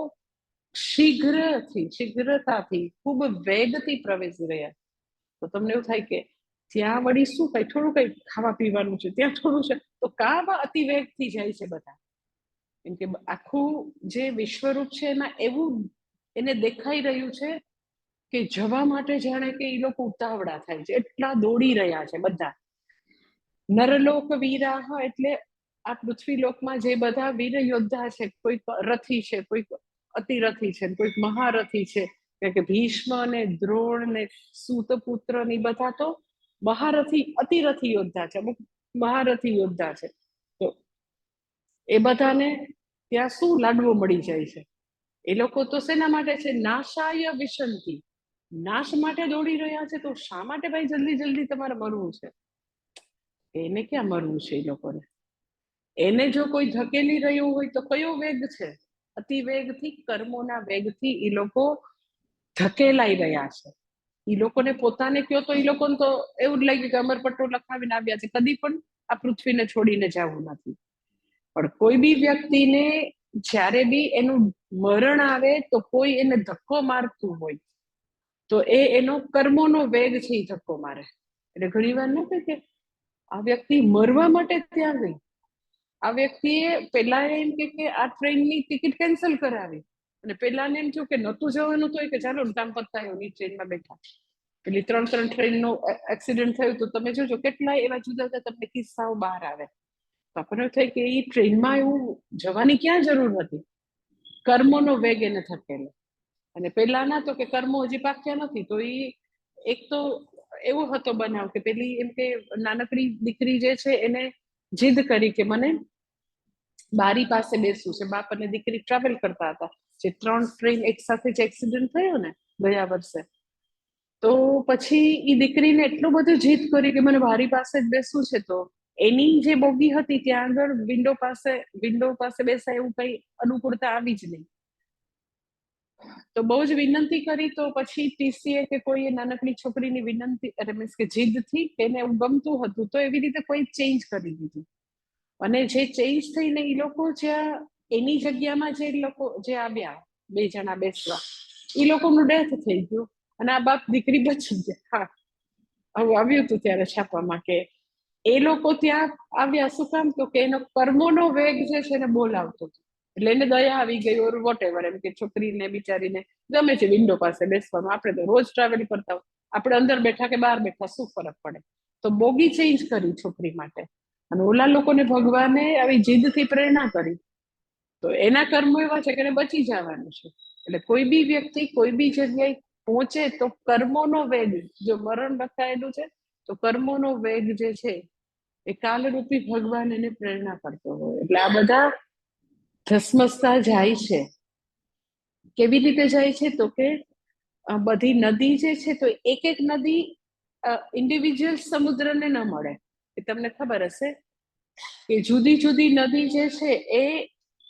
શીઘ્રતાથી ખૂબ વેગથી પ્રવેશી રહ્યા. તો તમને એવું થાય કે ત્યાં વળી શું કઈ થોડું કઈ ખાવા પીવાનું છે, ત્યાં થોડું છે, તો કામાં અતિવેગથી જાય છે બધા. કેમ કે આખું જે વિશ્વરૂપ છે એમાં એવું એને દેખાઈ રહ્યું છે કે જવા માટે જાણે કે એ લોકો ઉતાવળા થાય છે, એટલા દોડી રહ્યા છે બધા. નરલોક વીરાહ એટલે આ પૃથ્વીલોકમાં જે બધા વીર યોદ્ધા છે, કોઈક રથી છે, કોઈક અતિરથી છે, કોઈક મહારથી છે, કે ભીષ્મ ને દ્રોણ ને સૂતપુત્ર ની બધા તો મહારથી અતિરથી યોદ્ધા છે, અમુક મહારથી યોદ્ધા છે. તો એ બધાને ત્યાં શું લાડવો મળી જાય છે. એ લોકો તો શેના માટે છે? નાશાય વિશંતિ, નાશ માટે દોડી રહ્યા છે. તો શા માટે ભાઈ જલ્દી જલ્દી તમારે મરવું છે? એને ક્યાં મરવું છે? એ લોકોને એને જો કોઈ ધકેલી રહ્યું હોય તો કયો વેગ છે? અતિવેગથી, કર્મોના વેગથી એ લોકો ધકેલાઈ રહ્યા છે. એ લોકોને પોતાને કયો તો એ લોકોને તો એવું જ લાગ્યું કે અમરપટ્ટો લખાવીને આવ્યા છે, કદી પણ આ પૃથ્વીને છોડીને જવું નથી. પણ કોઈ બી વ્યક્તિને જ્યારે બી એનું મરણ આવે તો કોઈ એને ધક્કો મારતું હોય તો એનો કર્મોનો વેગ છે, એ ધક્કો મારે. એટલે ઘણી વાર ન કહે કે આ વ્યક્તિ મરવા માટે ત્યાં ગઈ. આ વ્યક્તિએ પેલા એમ કે આ ટ્રેનની ટિકિટ કેન્સલ કરાવી, અને પેલાને એમ થયું કે નતું જવાનું, તો કે ચાલો કામ પતાયો, ની ટ્રેનમાં બેઠા. પેલી 3 ટ્રેનનો એક્સિડન્ટ થયું. તો તમે જોજો કેટલા એવા જુદા જુદા તમને કિસ્સાઓ બહાર આવે. આપણને થાય કે એ ટ્રેનમાં એવું જવાની ક્યાં જરૂર હતી? કર્મોનો વેગ એને થકેલો. અને પેલાના તો કે કર્મો હજી પાક્યા નથી, તો એ એક તો એવો હતો બનાવ કે પેલી એમ કે નાનકડી દીકરી જે છે એને જીદ કરી કે મને બારી પાસે બેસવું છે. બાપ અને દીકરી ટ્રાવેલ કરતા હતા. જે 3 ટ્રેન એક સાથે જે એક્સિડન્ટ થયો ને ગયા વર્ષે, તો પછી એ દીકરીને એટલું બધું જીદ કરી કે મને બારી પાસે જ બેસવું છે. તો એની જે બોગી હતી ત્યાં આગળ વિન્ડો પાસે બેસાય એવું કઈ અનુકૂળતા આવી જ નહીં. તો બહુ જ વિનંતી કરી, તો પછી ટીસીએ કે કોઈ નાનકડી છોકરીની વિનંતી, મીન્સ કે જીદથી એને એવું ગમતું હતું, તો એવી રીતે કોઈ ચેન્જ કરી દીધું. અને જે ચેન્જ થઈને એ લોકો જ્યાં એની જગ્યામાં જે લોકો જે આવ્યા 2 જણા બેસવા, એ લોકોનું ડેથ થઈ ગયું અને આ બાપ દીકરી બચી ગયા. હા, આવું આવ્યું હતું ત્યારે છાપામાં કે એ લોકો ત્યાં આવ્યા શું કામ? તો કે એનો કર્મોનો વેગ જે છે એને બોલાવતો હતો. એટલે એને દયા આવી ગઈ, ઓર વોટ એવર, એમ કે છોકરીને બિચારીને ગમે છે વિન્ડો પાસે બેસવાનું. આપણે તો રોજ ટ્રાવેલ કરતા હોય, આપણે અંદર બેઠા કે બહાર બેઠા શું ફરક પડે? તો બોગી ચેન્જ કરી છોકરી માટે. અને ઓલા લોકોને ભગવાને આવી જીદથી પ્રેરણા કરી, તો એના કર્મો એવા છે કે એને બચી જવાનું છે. એટલે કોઈ બી વ્યક્તિ કોઈ બી જગ્યાએ પહોંચે તો કર્મોનો વેગ, જો મરણ લખાયેલું છે તો કર્મોનો વેગ જે છે એ કાલરૂપી ભગવાન એને પ્રેરણા કરતો હોય. એટલે આ બધા ધસમસતા જાય છે. કેવી રીતે જાય છે? તો કે બધી નદી જે છે, તો એક એક નદી ઇન્ડિવિજ્યુઅલ સમુદ્રને ન મળે. એ તમને ખબર હશે કે જુદી જુદી નદી જે છે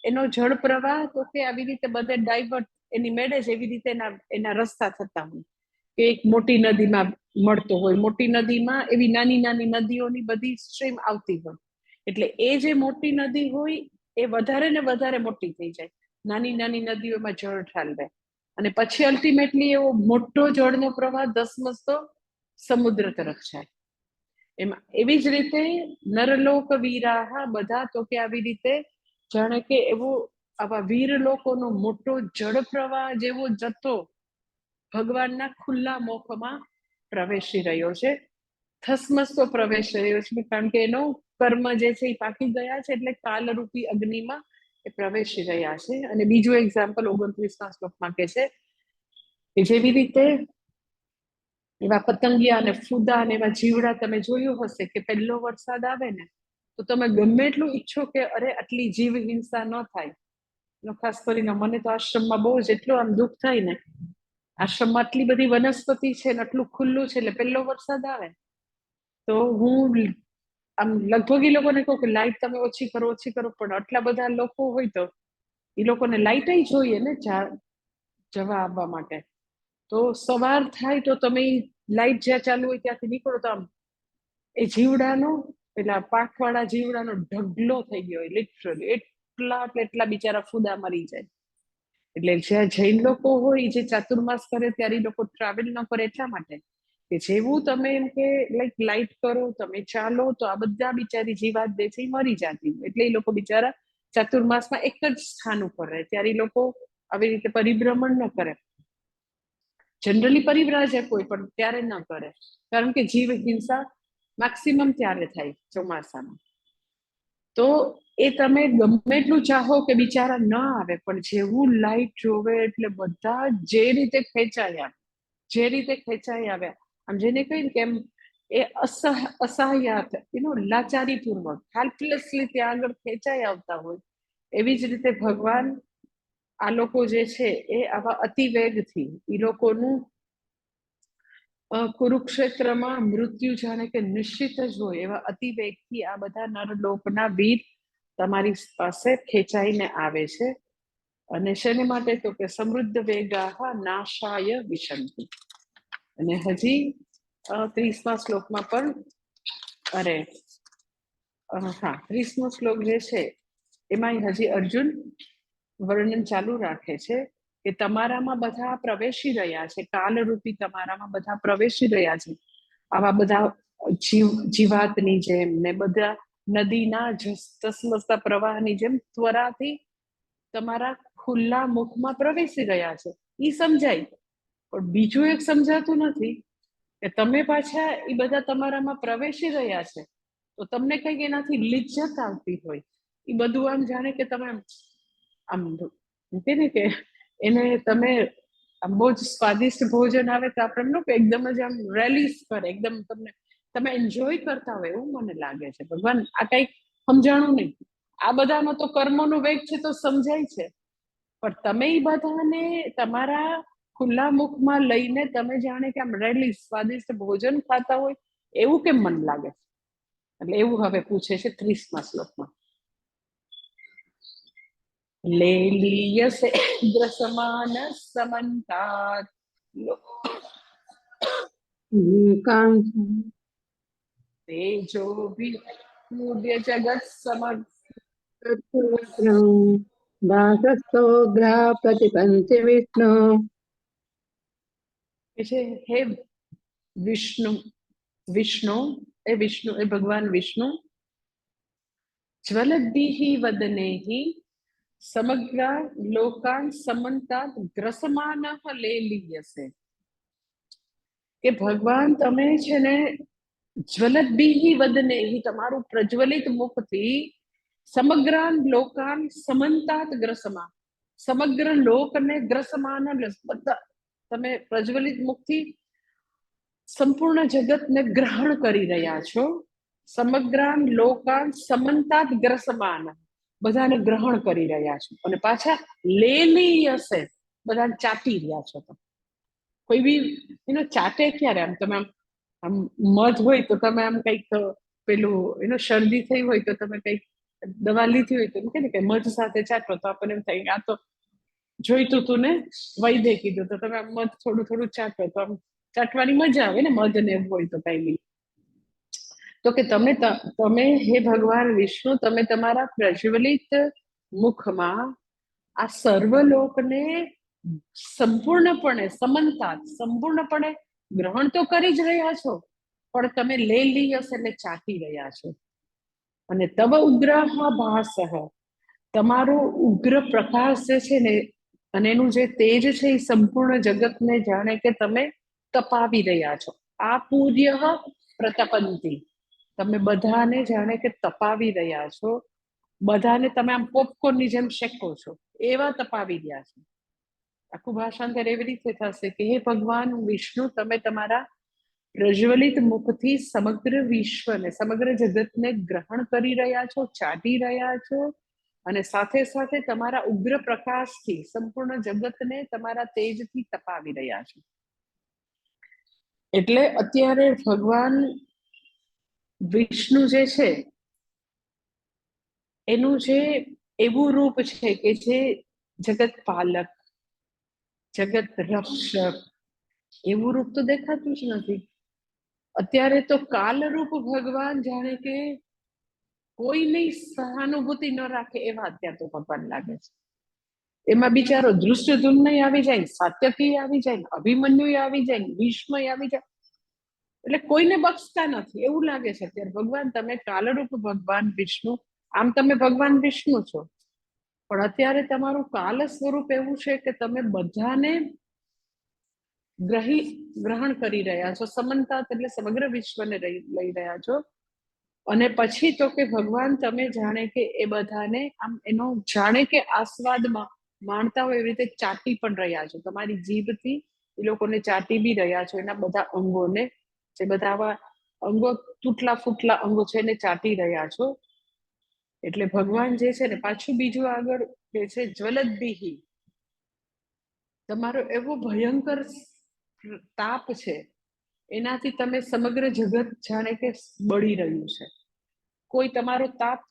એનો જળ પ્રવાહ તો કે આવી રીતે બધે ડાયવર્ટ એની મેળે જ એવી રીતે એના રસ્તા થતા હોય કે એક મોટી નદીમાં મળતો હોય, મોટી નદીમાં એવી નાની નાની નદીઓની બધી સ્ટ્રીમ આવતી હોય. એટલે એ જે મોટી નદી હોય એ વધારે ને વધારે મોટી થઈ જાય, નાની નાની નદીઓમાં જળ ઠાલવે, અને પછી અલ્ટિમેટલી એવો મોટો જળનો પ્રવાહ ધસમસતો સમુદ્ર તરફ જાય. એમાં એવી જ રીતે નરલોક વીરાહા, બધા તો કે આવી રીતે જાણે કે એવો આવા વીર લોકોનો મોટો જળ પ્રવાહ જેવો જથ્થો ભગવાનના ખુલ્લા મોખમાં પ્રવેશી રહ્યો છે, ધસમસતો પ્રવેશ રહ્યો છે. કારણ કે એનો કર્મ જે છે એ પાકી ગયા છે, એટલે કાલરૂપી અગ્નિમાં એ પ્રવેશી રહ્યા છે. અને બીજું એક્ઝામ્પલ 29મા શ્લોકમાં કહે છે કે જેવી રીતે એવા પતંગિયા અને ફૂદા અને એવા જીવડા તમે જોયું હશે કે પહેલો વરસાદ આવે ને તો તમે ગમે એટલું ઈચ્છો કે અરે આટલી જીવ હિંસા ન થાય. ખાસ કરીને મને તો આશ્રમમાં બહુ જ એટલું આમ દુઃખ થાય ને, આશ્રમમાં આટલી બધી વનસ્પતિ છે ને આટલું ખુલ્લું છે, એટલે પહેલો વરસાદ આવે તો હું આમ લગભગ એ લોકોને કહું કે લાઈટ તમે ઓછી કરો, પણ આટલા બધા લોકો હોય તો એ લોકોને લાઈટ જોઈએ ને જવા આવવા માટે. તો સવાર થાય તો તમે લાઈટ જ્યાં ચાલુ હોય ત્યાંથી નીકળો તો આમ એ જીવડાનો, પેલા પાંખવાળા જીવડાનો ઢગલો થઈ ગયો હોય લિટરલી. એટલા બિચારા ફૂદા મરી જાય. એટલે જ્યાં જૈન લોકો હોય જે ચાતુર્માસ કરે ત્યારે એ લોકો ટ્રાવેલ ન કરે એટલા માટે કે જેવું તમે એમ કે લાઈટ કરો, તમે ચાલો તો આ બધા બિચારી જીવાત દે છે મરી જતી. એટલે એ લોકો બિચારા ચાતુર્માસમાં એક જ સ્થાન ઉપર રહે. ત્યારે એ લોકો આવી રીતે પરિભ્રમણ ન કરે. જનરલી પરિવ્રાજક હોય પણ ત્યારે ન કરે, કારણ કે જીવ હિંસા મેક્સિમમ ત્યારે થાય ચોમાસામાં. તો એ તમે ગમે એટલું ચાહો કે બિચારા ન આવે, પણ જેવું લાઈટ જોવે એટલે બધા જે રીતે ખેંચાયા આવ્યા, આમ જેને કહીને કે એમ એ અસહાયાત લાચારીપૂર્વક હેલ્પલેસલી ત્યાં આગળ ખેંચાઈ આવતા હોય, એવી જ રીતે ભગવાન આ લોકો જે છે એ આવા અતિવેગથી એ લોકોનું કુરુક્ષેત્રમાં મૃત્યુ જાણે કે નિશ્ચિત જ હોય એવા અતિવેગથી આ બધા નરલોકના વીર તમારી પાસે ખેંચાઈને આવે છે. અને શેને માટે? તો કે સમૃદ્ધ વેગા નાશાય વિશંતિ. અને હજી 30મા શ્લોકમાં પણ 30મો શ્લોક જે છે એમાં હજી અર્જુન વર્ણન ચાલુ રાખે છે કે તમારામાં બધા પ્રવેશી રહ્યા છે, કાલરૂપી તમારામાં બધા પ્રવેશી રહ્યા છે, આવા બધા જીવાતની જેમ ને બધા નદીના ધસમસતા પ્રવાહની જેમ ત્વરાથી તમારા ખુલ્લા મુખમાં પ્રવેશી રહ્યા છે. એ સમજાય, પણ બીજું એક સમજાતું નથી કે તમે પાછા એ બધા તમારામાં પ્રવેશી રહ્યા છે તો તમને કંઈક એનાથી લિજ્જત આવતી હોય. એ બધું આમ જાણે કે તમે આમ કે ને કે એને તમે આમ બહુ જ સ્વાદિષ્ટ ભોજન આવે તો આપણે એકદમ જ આમ રેલીસ કરે, એકદમ તમે એન્જોય કરતા હોય એવું મને લાગે છે. ભગવાન આ કંઈક સમજાણું નહીં. આ બધામાં તો કર્મોનો વેગ છે તો સમજાય છે, પણ તમે એ બધાને તમારા ખુલ્લા મુખમાં લઈને તમે જાણે કે આમ રેલી સ્વાદિષ્ટ ભોજન ખાતા હોય એવું કેમ મન લાગે? એટલે એવું હવે પૂછે છે 30મા શ્લોકમાં. લેલીયસે ગ્રસમાન સમંતાત તેજો વિમુડ્ય જગત સમગ્ર દાસસ્તોગ્રા પ્રતિપંચે વિષ્ણુ. હે વિષ્ણુ એ ભગવાન વિષ્ણુ જ્વલદ્ભિઃ વદનૈઃ સમગ્ર લોકાન સમંતાત ગ્રસમાનઃ લેલીયસે. કે ભગવાન તમે છે ને જ્વલદ્ભિઃ વદનૈઃ તમારું પ્રજ્વલિત મુખથી સમગ્ર લોકાન સમંતાત ગ્રસમાન, સમગ્ર લોકને ગ્રસમાન બધા તમે પ્રજ્વલિત મુખથી સંપૂર્ણ જગતને ગ્રહણ કરી રહ્યા છો. સમગ્ર લોકાન સમંતાત ગ્રસમાન બધાને ગ્રહણ કરી રહ્યા છો, અને પાછા લેલીયસે બધાને ચાટી રહ્યા છો. કોઈ બી ચાટે ક્યારે? આમ તમે આમ મધ હોય તો તમે આમ કંઈક પેલું શરદી થઈ હોય તો તમે કંઈક દવા લીધી હોય તો કે ને કે મધ સાથે ચાટો તો આપણને એમ થાય આ તો જોઈતું તું ને વૈદ્ય કીધું તો તમે આમ મધ થોડું થોડું ચાટો તો આમ ચાટવાની મજા આવે ને, મધ ને એવું હોય તો કઈ બી. તો કે તમે હે ભગવાન વિષ્ણુ તમે તમારા પ્રજ્વલિત મુખમાં આ સર્વલોકને સંપૂર્ણપણે સંપૂર્ણપણે ગ્રહણ તો કરી જ રહ્યા છો, પણ તમે લેલીયસ એટલે ચાટી રહ્યા છો. અને તવ ઉગ્રહ ભાસઃ તમારો ઉગ્ર પ્રકાશ જે છે ને અને એનું જે તેજ છે એ સંપૂર્ણ જગતને જાણે કે તમે તપાવી રહ્યા છો. આ પૂર્ય પ્રતપંતી તમે બધાને જાણે કે તપાવી રહ્યા છો, બધાને તમે આમ પોપકોર્નની જેમ શેકો છો, એવા તપાવી રહ્યા છો. આખું ભાષાંતર એવી રીતે થશે કે હે ભગવાન વિષ્ણુ, તમે તમારા પ્રજ્વલિત મુખથી સમગ્ર વિશ્વને, સમગ્ર જગતને ગ્રહણ કરી રહ્યા છો, ચાટી રહ્યા છો, અને સાથે સાથે તમારા ઉગ્ર પ્રકાશથી સંપૂર્ણ જગતને તમારા તેજથી તપાવી રહ્યા છો. એટલે અત્યારે ભગવાન વિષ્ણુ જે છે એનું જે એવું રૂપ છે કે જે જગત પાલક, જગત રક્ષક, એવું રૂપ તો દેખાતું જ નથી. અત્યારે તો કાલરૂપ ભગવાન જાણે કે કોઈની સહાનુભૂતિ ન રાખે એવા અત્યારે તો ભગવાન લાગે છે. એમાં બિચારો દૃષ્ટદ્યુમ્ન આવી જાય, સાત્યકી આવી જાય, અભિમન્યુ આવી જાય, ભીષ્મ આવી જાય, એટલે કોઈને બક્ષતા નથી એવું લાગે છે અત્યારે. ભગવાન તમે કાલરૂપ ભગવાન વિષ્ણુ, આમ તમે ભગવાન વિષ્ણુ છો, પણ અત્યારે તમારું કાલ સ્વરૂપ એવું છે કે તમે બધાને ગ્રહણ કરી રહ્યા છો, સમન્તા એટલે સમગ્ર વિશ્વને લઈ રહ્યા છો. અને પછી તો કે ભગવાન તમે જાણે કે એ બધાને આમ એનો જાણે કે આસ્વાદમાં માણતા હોય એવી રીતે ચાટી પણ રહ્યા છો. તમારી જીભથી એ લોકોને ચાટી બી રહ્યા છો, એના બધા અંગોને, જે બધા આવા અંગો તૂટલા ફૂટલા અંગો છે એને ચાટી રહ્યા છો. એટલે ભગવાન જે છે ને પાછું બીજું આગળ કે છે જ્વલદભિહી, તમારો એવો ભયંકર તાપ છે, એનાથી તમે સમગ્ર જગત જાણે કે બળી રહ્યું છે. કોઈ તમારો તાપ,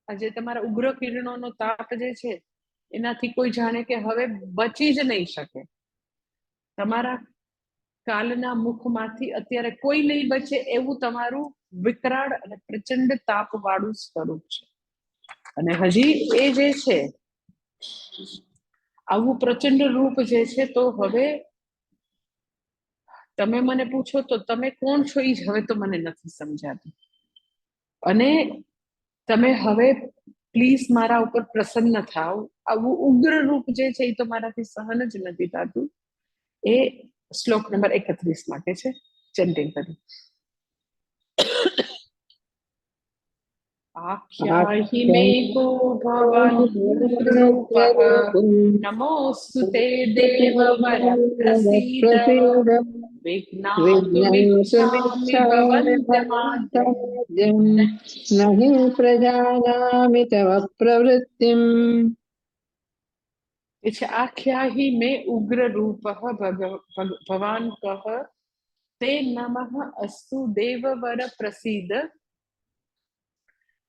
આજે તમારા ઉગ્ર કિરણોનો તાપ જે છે એનાથી કોઈ જાણે કે હવે બચી જ નહીં શકે. તમારા કાલના મુખમાંથી અત્યારે કોઈ નહીં બચે એવું તમારું વિકરાળ અને પ્રચંડ તાપ વાળું સ્વરૂપ છે. અને હજી એ જે છે આવું પ્રચંડ રૂપ જે છે, તો હવે તમે મને પૂછો તો તમે કોણ છો એ હવે તો મને નથી સમજાતું. અને તમે હવે પ્લીઝ મારા ઉપર પ્રસન્ન થાવ. આવું ઉગ્ર રૂપ જે છે એ તો મારાથી સહન જ નથી થતું. એ શ્લોક નંબર 31 માટે છે. ચેન્ટિંગ કરી. આખ્યાहि मे को भवान् रूपः नमोऽस्तु ते देववर प्रसीद विज्ञातुमिच्छामि भवन्तमाद्यं नहि प्रजानामि तव प्रवृत्तिम्। आख्याहि मे उग्र रूपः भवान् कः ते नमः अस्तु देववर प्रसीद.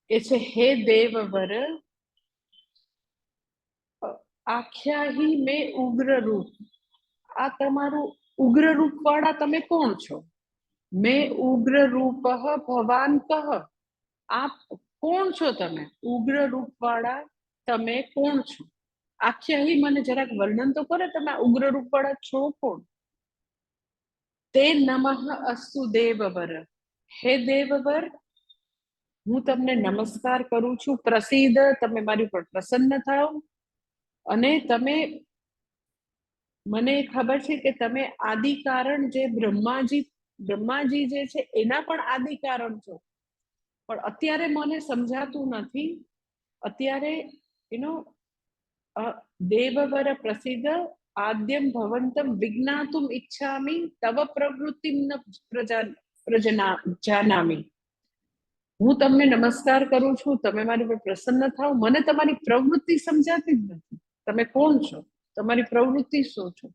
એ છે હે દેવવર, આખ્યાહી મેં ઉગ્ર રૂપ, આ તમારું ઉગ્ર રૂપ વાળા તમે કોણ છો? મેં ઉગ્ર રૂપ ભવાન કહ, આપ કોણ છો? તમે ઉગ્ર રૂપ વાળા તમે કોણ છો? આખ્યાહી મને જરાક વર્ણન તો કરે, તમે ઉગ્ર રૂપ વાળા છો કોણ? તે નમઃ અસ્તુ દેવવર, હે દેવવર હું તમને નમસ્કાર કરું છું. પ્રસિદ્ધ, તમે મારી ઉપર પ્રસન્ન થાવ. અને તમે, મને ખબર છે કે તમે આદિ કારણ, જે બ્રહ્માજી જે છે એના પણ આદિ કારણ છો, પણ અત્યારે મને સમજાતું નથી. અત્યારે દેવવર પ્રસિદ્ધ આદ્યમ ભવંતમ વિજ્ઞાતુમ ઈચ્છામિ તવ પ્રવૃત્તિમ જાનામિ. હું તમને નમસ્કાર કરું છું, તમે મારી પર પ્રસન્ન થાવ. મને તમારી પ્રવૃત્તિ સમજાતી જ નથી. તમે કોણ છો? તમારી પ્રવૃત્તિ શું છો?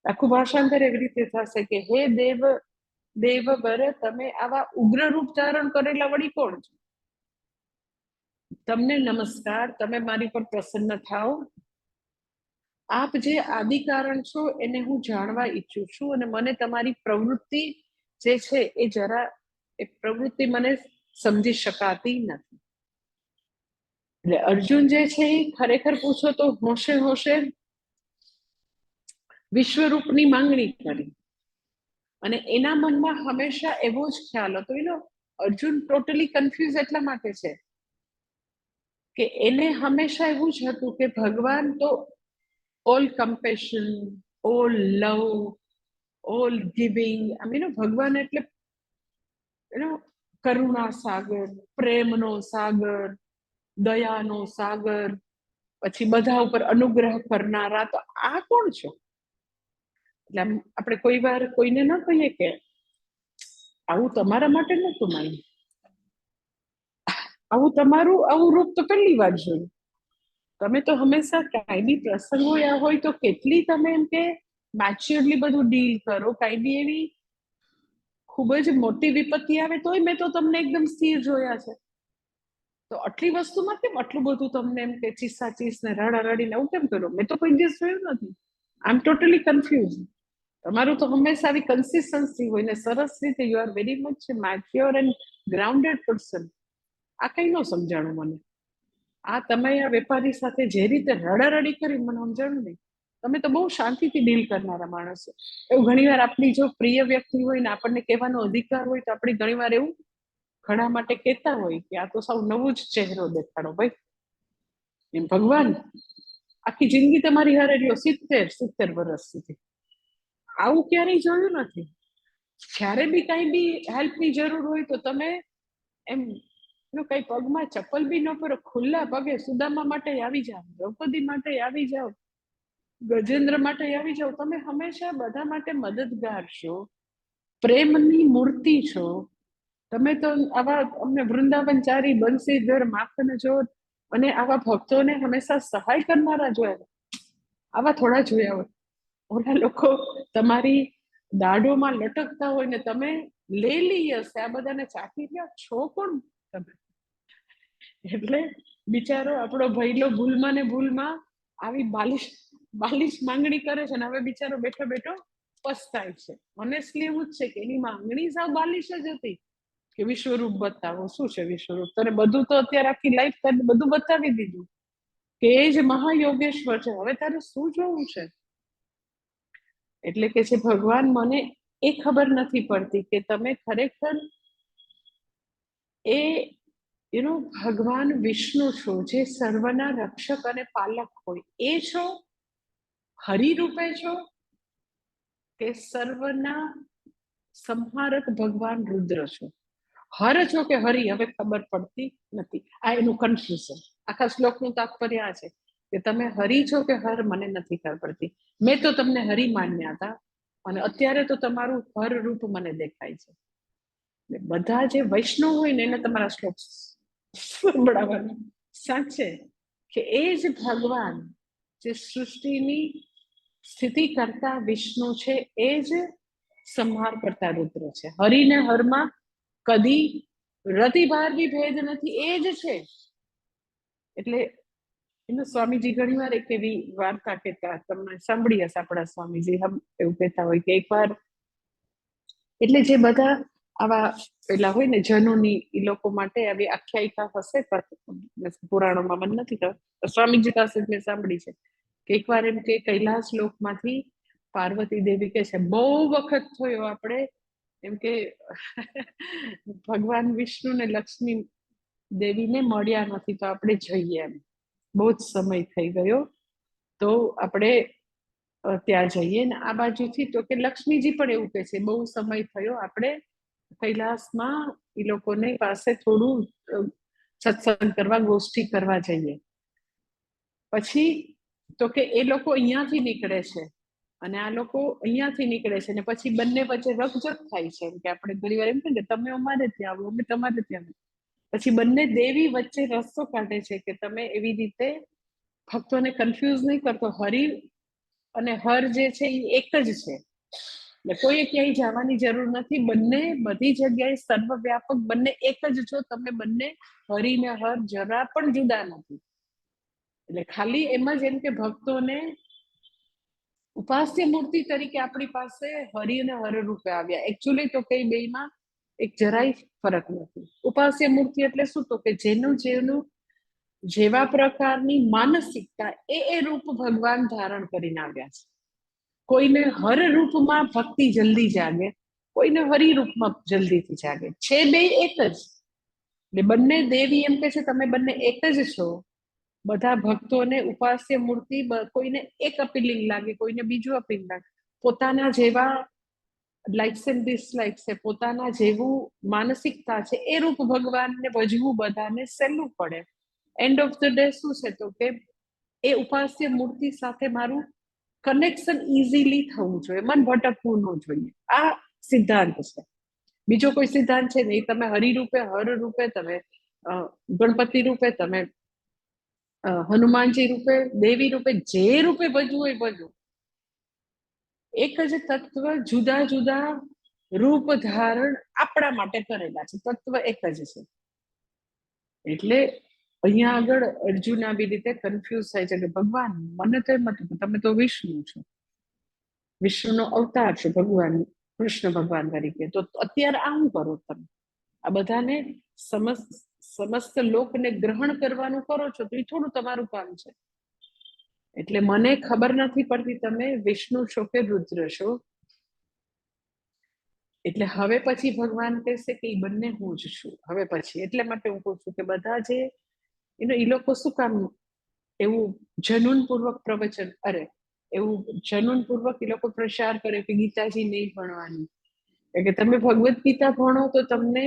આખું ભાષાંતર એવી રીતે થશે કે હે દેવવર, તમે આવા ઉગ્ર રૂપ ધારણ કરેલા વળી કોણ છો? તમને નમસ્કાર, તમે મારી પર પ્રસન્ન થાવ. આપ જે આદિ કારણ છો એને હું જાણવા ઈચ્છું છું, અને મને તમારી પ્રવૃત્તિ જે છે એ જરા, એ પ્રવૃત્તિ મને સમજી શકાતી નથી. એટલે અર્જુન જે છે એ ખરેખર પૂછો તો હોશે હોશે વિશ્વરૂપની માંગણી કરી, અને એના મનમાં હંમેશા એવો જ ખ્યાલ હતો. અર્જુન ટોટલી કન્ફ્યુઝ એટલા માટે છે કે એને હંમેશા એવું જ હતું કે ભગવાન તો ઓલ કમ્પેશન, ઓલ લવ, ઓલ ગિવિંગ. ભગવાન એટલે કરુણા સાગર, પ્રેમનો સાગર, દયાનો સાગર, પછી બધા ઉપર અનુગ્રહ કરનારા. તો આ કોણ છો? એટલે આપણે કોઈ વાર કોઈને ન કહીએ કે આવું તમારા માટે નતું માન્યું, આવું રૂપ તો પહેલી વાર જોયું. તમે તો હંમેશા કાંઈ બી પ્રસંગ હોય તો કેટલી તમે એમ કે મેચ્યોરલી બધું ડીલ કરો. કાંઈ બી એવી ખૂબ જ મોટી વિપત્તિ આવે તોય મેં તો તમને એકદમ સ્થિર જોયા છે. તો આટલી વસ્તુમાં કેમ આટલું બધું તમને એમ કે ચીસા ચીસ ને રડા રડીને એવું કેમ કરો? મેં તો કોઈ દિવસ જોયું નથી. આઈ એમ ટોટલી કન્ફ્યુઝ. તમારું તો હંમેશા આવી કન્સિસ્ટન્સી હોય ને સરસ રીતે you are very much mature and grounded person. આ કઈ ન સમજાણું મને. આ તમે આ વેપારી સાથે જે રીતે રડારડી કરી મને સમજાણું નહીં. તમે તો બહુ શાંતિથી ડીલ કરનારા માણસો. એવું ઘણીવાર આપણી જો પ્રિય વ્યક્તિ હોય ને આપણને કહેવાનો અધિકાર હોય તો આપણે ઘણીવાર એવું ઘણા માટે કહેતા હોય કે આ તો સાવ નવું જ ચહેરો દેખાડો ભાઈ. એમ ભગવાન આખી જિંદગી તમારી હારે રહ્યો 70 વર્ષ સુધી, આવું ક્યારેય જોયું નથી. જ્યારે બી કઈ બી હેલ્પની જરૂર હોય તો તમે એમ કઈ પગમાં ચપ્પલ બી ન પહેરો, ખુલ્લા પગે સુદામા માટે આવી જાઓ, દ્રૌપદી માટે આવી જાઓ, ગજેન્દ્ર માટે આવી જાઓ. તમે હંમેશા બધા માટે મદદગાર છો, પ્રેમની મૂર્તિ છો. તમે તો આવા અમને વૃંદાવનચારી, બંસીધર, માખન ચોર અને આવા ભક્તોને હંમેશા સહાય કરનારા જોયા. આવા થોડા જોયા હોય. ઓલા લોકો તમારી દાઢોમાં લટકતા હોય ને તમે લેલી હશે, આ બધાને ચાકી રહ્યા છો કોણ તમે? એટલે બિચારો આપણો ભઈલો ભૂલમાં ને ભૂલમાં આવી બાલિશ માંગણી કરે છે ને હવે બિચારો બેઠો બેઠો પસ્તાય છે. ઓનેસ્ટલી એવું જ છે કે એની માંગણી સાવ બાલિશ જ હતી કે વિશ્વરૂપ બતાવો. શું છે વિશ્વરૂપ? તને બધું તો અત્યારે આખી લાઈફ બધું બતાવી દીધું કે એ જ મહાયોગેશ્વર છે, હવે તારે શું જોવું છે? એટલે કે છે ભગવાન મને એ ખબર નથી પડતી કે તમે ખરેખર એ ભગવાન વિષ્ણુ છો જે સર્વના રક્ષક અને પાલક હોય એ છો, હરિરૂપે છો, કે સર્વના સંહારક ભગવાન રુદ્ર છો? હર છો કે હરિ હવે ખબર પડતી નથી. આ એનું કન્ફ્યુઝન. આખા શ્લોકનું તાત્પર્ય આ છે કે તમે હરિ છો કે હર મને નથી ખબર પડતી. મેં તો તમને હરિ માન્યા હતા અને અત્યારે તો તમારું હર રૂપ મને દેખાય છે. બધા જે વૈષ્ણવ હોય ને એને તમારા શ્લોક સંભળાવવાનું સાચે કે એ જ ભગવાન જે સૃષ્ટિની સ્થિતિ કરતા વિષ્ણુ છે, એ જ સંહાર કરતા રુદ્ર છે. હરિને હરમાં કદી રતિભાર બી ભેદ નથી, એ જ છે. એટલે એનું સ્વામીજી ઘણી વાર એક એવી વાર્તા કહેતા, તમે સાંભળી હશે આપણા સ્વામીજી એવું કહેતા હોય કે એકવાર એટલે જે બધા આવા પેલા હોય ને જનોની એ લોકો માટે આવી આખ્યાયિકા હશે પુરાણોમાં, મને નથી ખબર, સ્વામીજી પાસે મેં સાંભળી છે કે એકવાર એમ કે કૈલાસ લોકમાંથી પાર્વતી દેવી કે છે બહુ વખત થયો આપણે એમ કે ભગવાન વિષ્ણુ ને લક્ષ્મી દેવીને મળ્યા નથી તો આપણે જઈએ એમ, બહુ જ સમય થઈ ગયો તો આપણે ત્યાં જઈએ. ને આ બાજુથી તો કે લક્ષ્મીજી પણ એવું કે છે બહુ સમય થયો આપણે કૈલાસમાં એ લોકોને પાસે થોડું સત્સંગ કરવા, ગોષ્ઠી કરવા જઈએ. પછી તો કે એ લોકો અહીંયાથી નીકળે છે અને આ લોકો અહીંયાથી નીકળે છે ને પછી બંને વચ્ચે રકઝક થાય છે. કે આપણે ઘણી વાર એમ કે તમે અમારે ત્યાં આવો, અમે તમારે ત્યાં. પછી બંને દેવી વચ્ચે રસ્તો કાઢે છે કે તમે એવી રીતે ભક્તોને કન્ફ્યુઝ નહીં કરતો. હરિ અને હર જે છે એ એક જ છે, કોઈએ ક્યાંય જવાની જરૂર નથી. બંને બધી જગ્યાએ સર્વવ્યાપક, બંને એક જ છો તમે. બંને હરિ ને હર જરા પણ જુદા નથી. એટલે ખાલી એમ જ એમ કે ભક્તોને ઉપાસ્ય મૂર્તિ તરીકે આપણી પાસે હરિ અને હર રૂપે આવ્યા. એકચ્યુઅલી તો કઈ બેયમાં એક જરાય ફરક નથી. ઉપાસ્ય મૂર્તિ એટલે શું? તો કે જેનું જેવા પ્રકારની માનસિકતા એ રૂપ ભગવાન ધારણ કરીને આવ્યા છે. કોઈને હર રૂપમાં ભક્તિ જલ્દી જાગે, કોઈને હરિ રૂપમાં જલ્દીથી જાગે. છે બે એક જ. એટલે બંને દેવી એમ કે છે તમે બંને એક જ છો. બધા ભક્તોને ઉપાસ્ય મૂર્તિ કોઈને એક અપીલિંગ લાગે, કોઈને બીજું અપીલિંગ લાગે. પોતાના જેવા લાઇક્સ એન્ડ ડિસલાઇક્સ છે, પોતાના જેવું માનસિકતા છે એ રૂપ ભગવાનને ભજવું બધાને સહેલું પડે. એન્ડ ઓફ ધ ડે શું છે તો કે એ ઉપાસ્ય મૂર્તિ સાથે મારું કનેક્શન ઇઝીલી થવું જોઈએ, મન ભટકવું ન જોઈએ. આ સિદ્ધાંત છે, બીજો કોઈ સિદ્ધાંત છે નહીં. તમે હરિરૂપે, હર રૂપે, તમે ગણપતિ રૂપે, તમે હનુમાનજી રૂપે, દેવી રૂપે, જે રૂપે ભજવું હોય ભજવું. એક જ તત્વ જુદા જુદા રૂપ ધારણ આપણા માટે કરેલા છે, તત્વ એક જ છે. એટલે અહીંયા આગળ અર્જુન આવી રીતે કન્ફ્યુઝ થાય છે કે ભગવાન મને તો એમ હતું કે તમે તો વિષ્ણુ છો, વિષ્ણુનો અવતાર છે ભગવાન કૃષ્ણ ભગવાન તરીકે, તો અત્યારે આમ કરો તમે, આ બધાને સમસ્ત લોકને ગ્રહણ કરવાનું કરો છો તો એ થોડું તમારું કામ છે. એટલે મને ખબર નથી પડતી તમે વિષ્ણુ છો કે રુદ્ર છો. એટલે હવે પછી ભગવાન કહેશે કે એ બંને હું જ છું હવે પછી. એટલે માટે હું કહું છું કે બધા જે એ લોકો શું કામ એવું જનૂન પૂર્વક પ્રવચન, અરે એવું જનૂન પૂર્વક એ લોકો પ્રચાર કરે કે ગીતાજી નહીં ભણવાની, કે તમે ભગવદ્ ગીતા ભણો તો તમને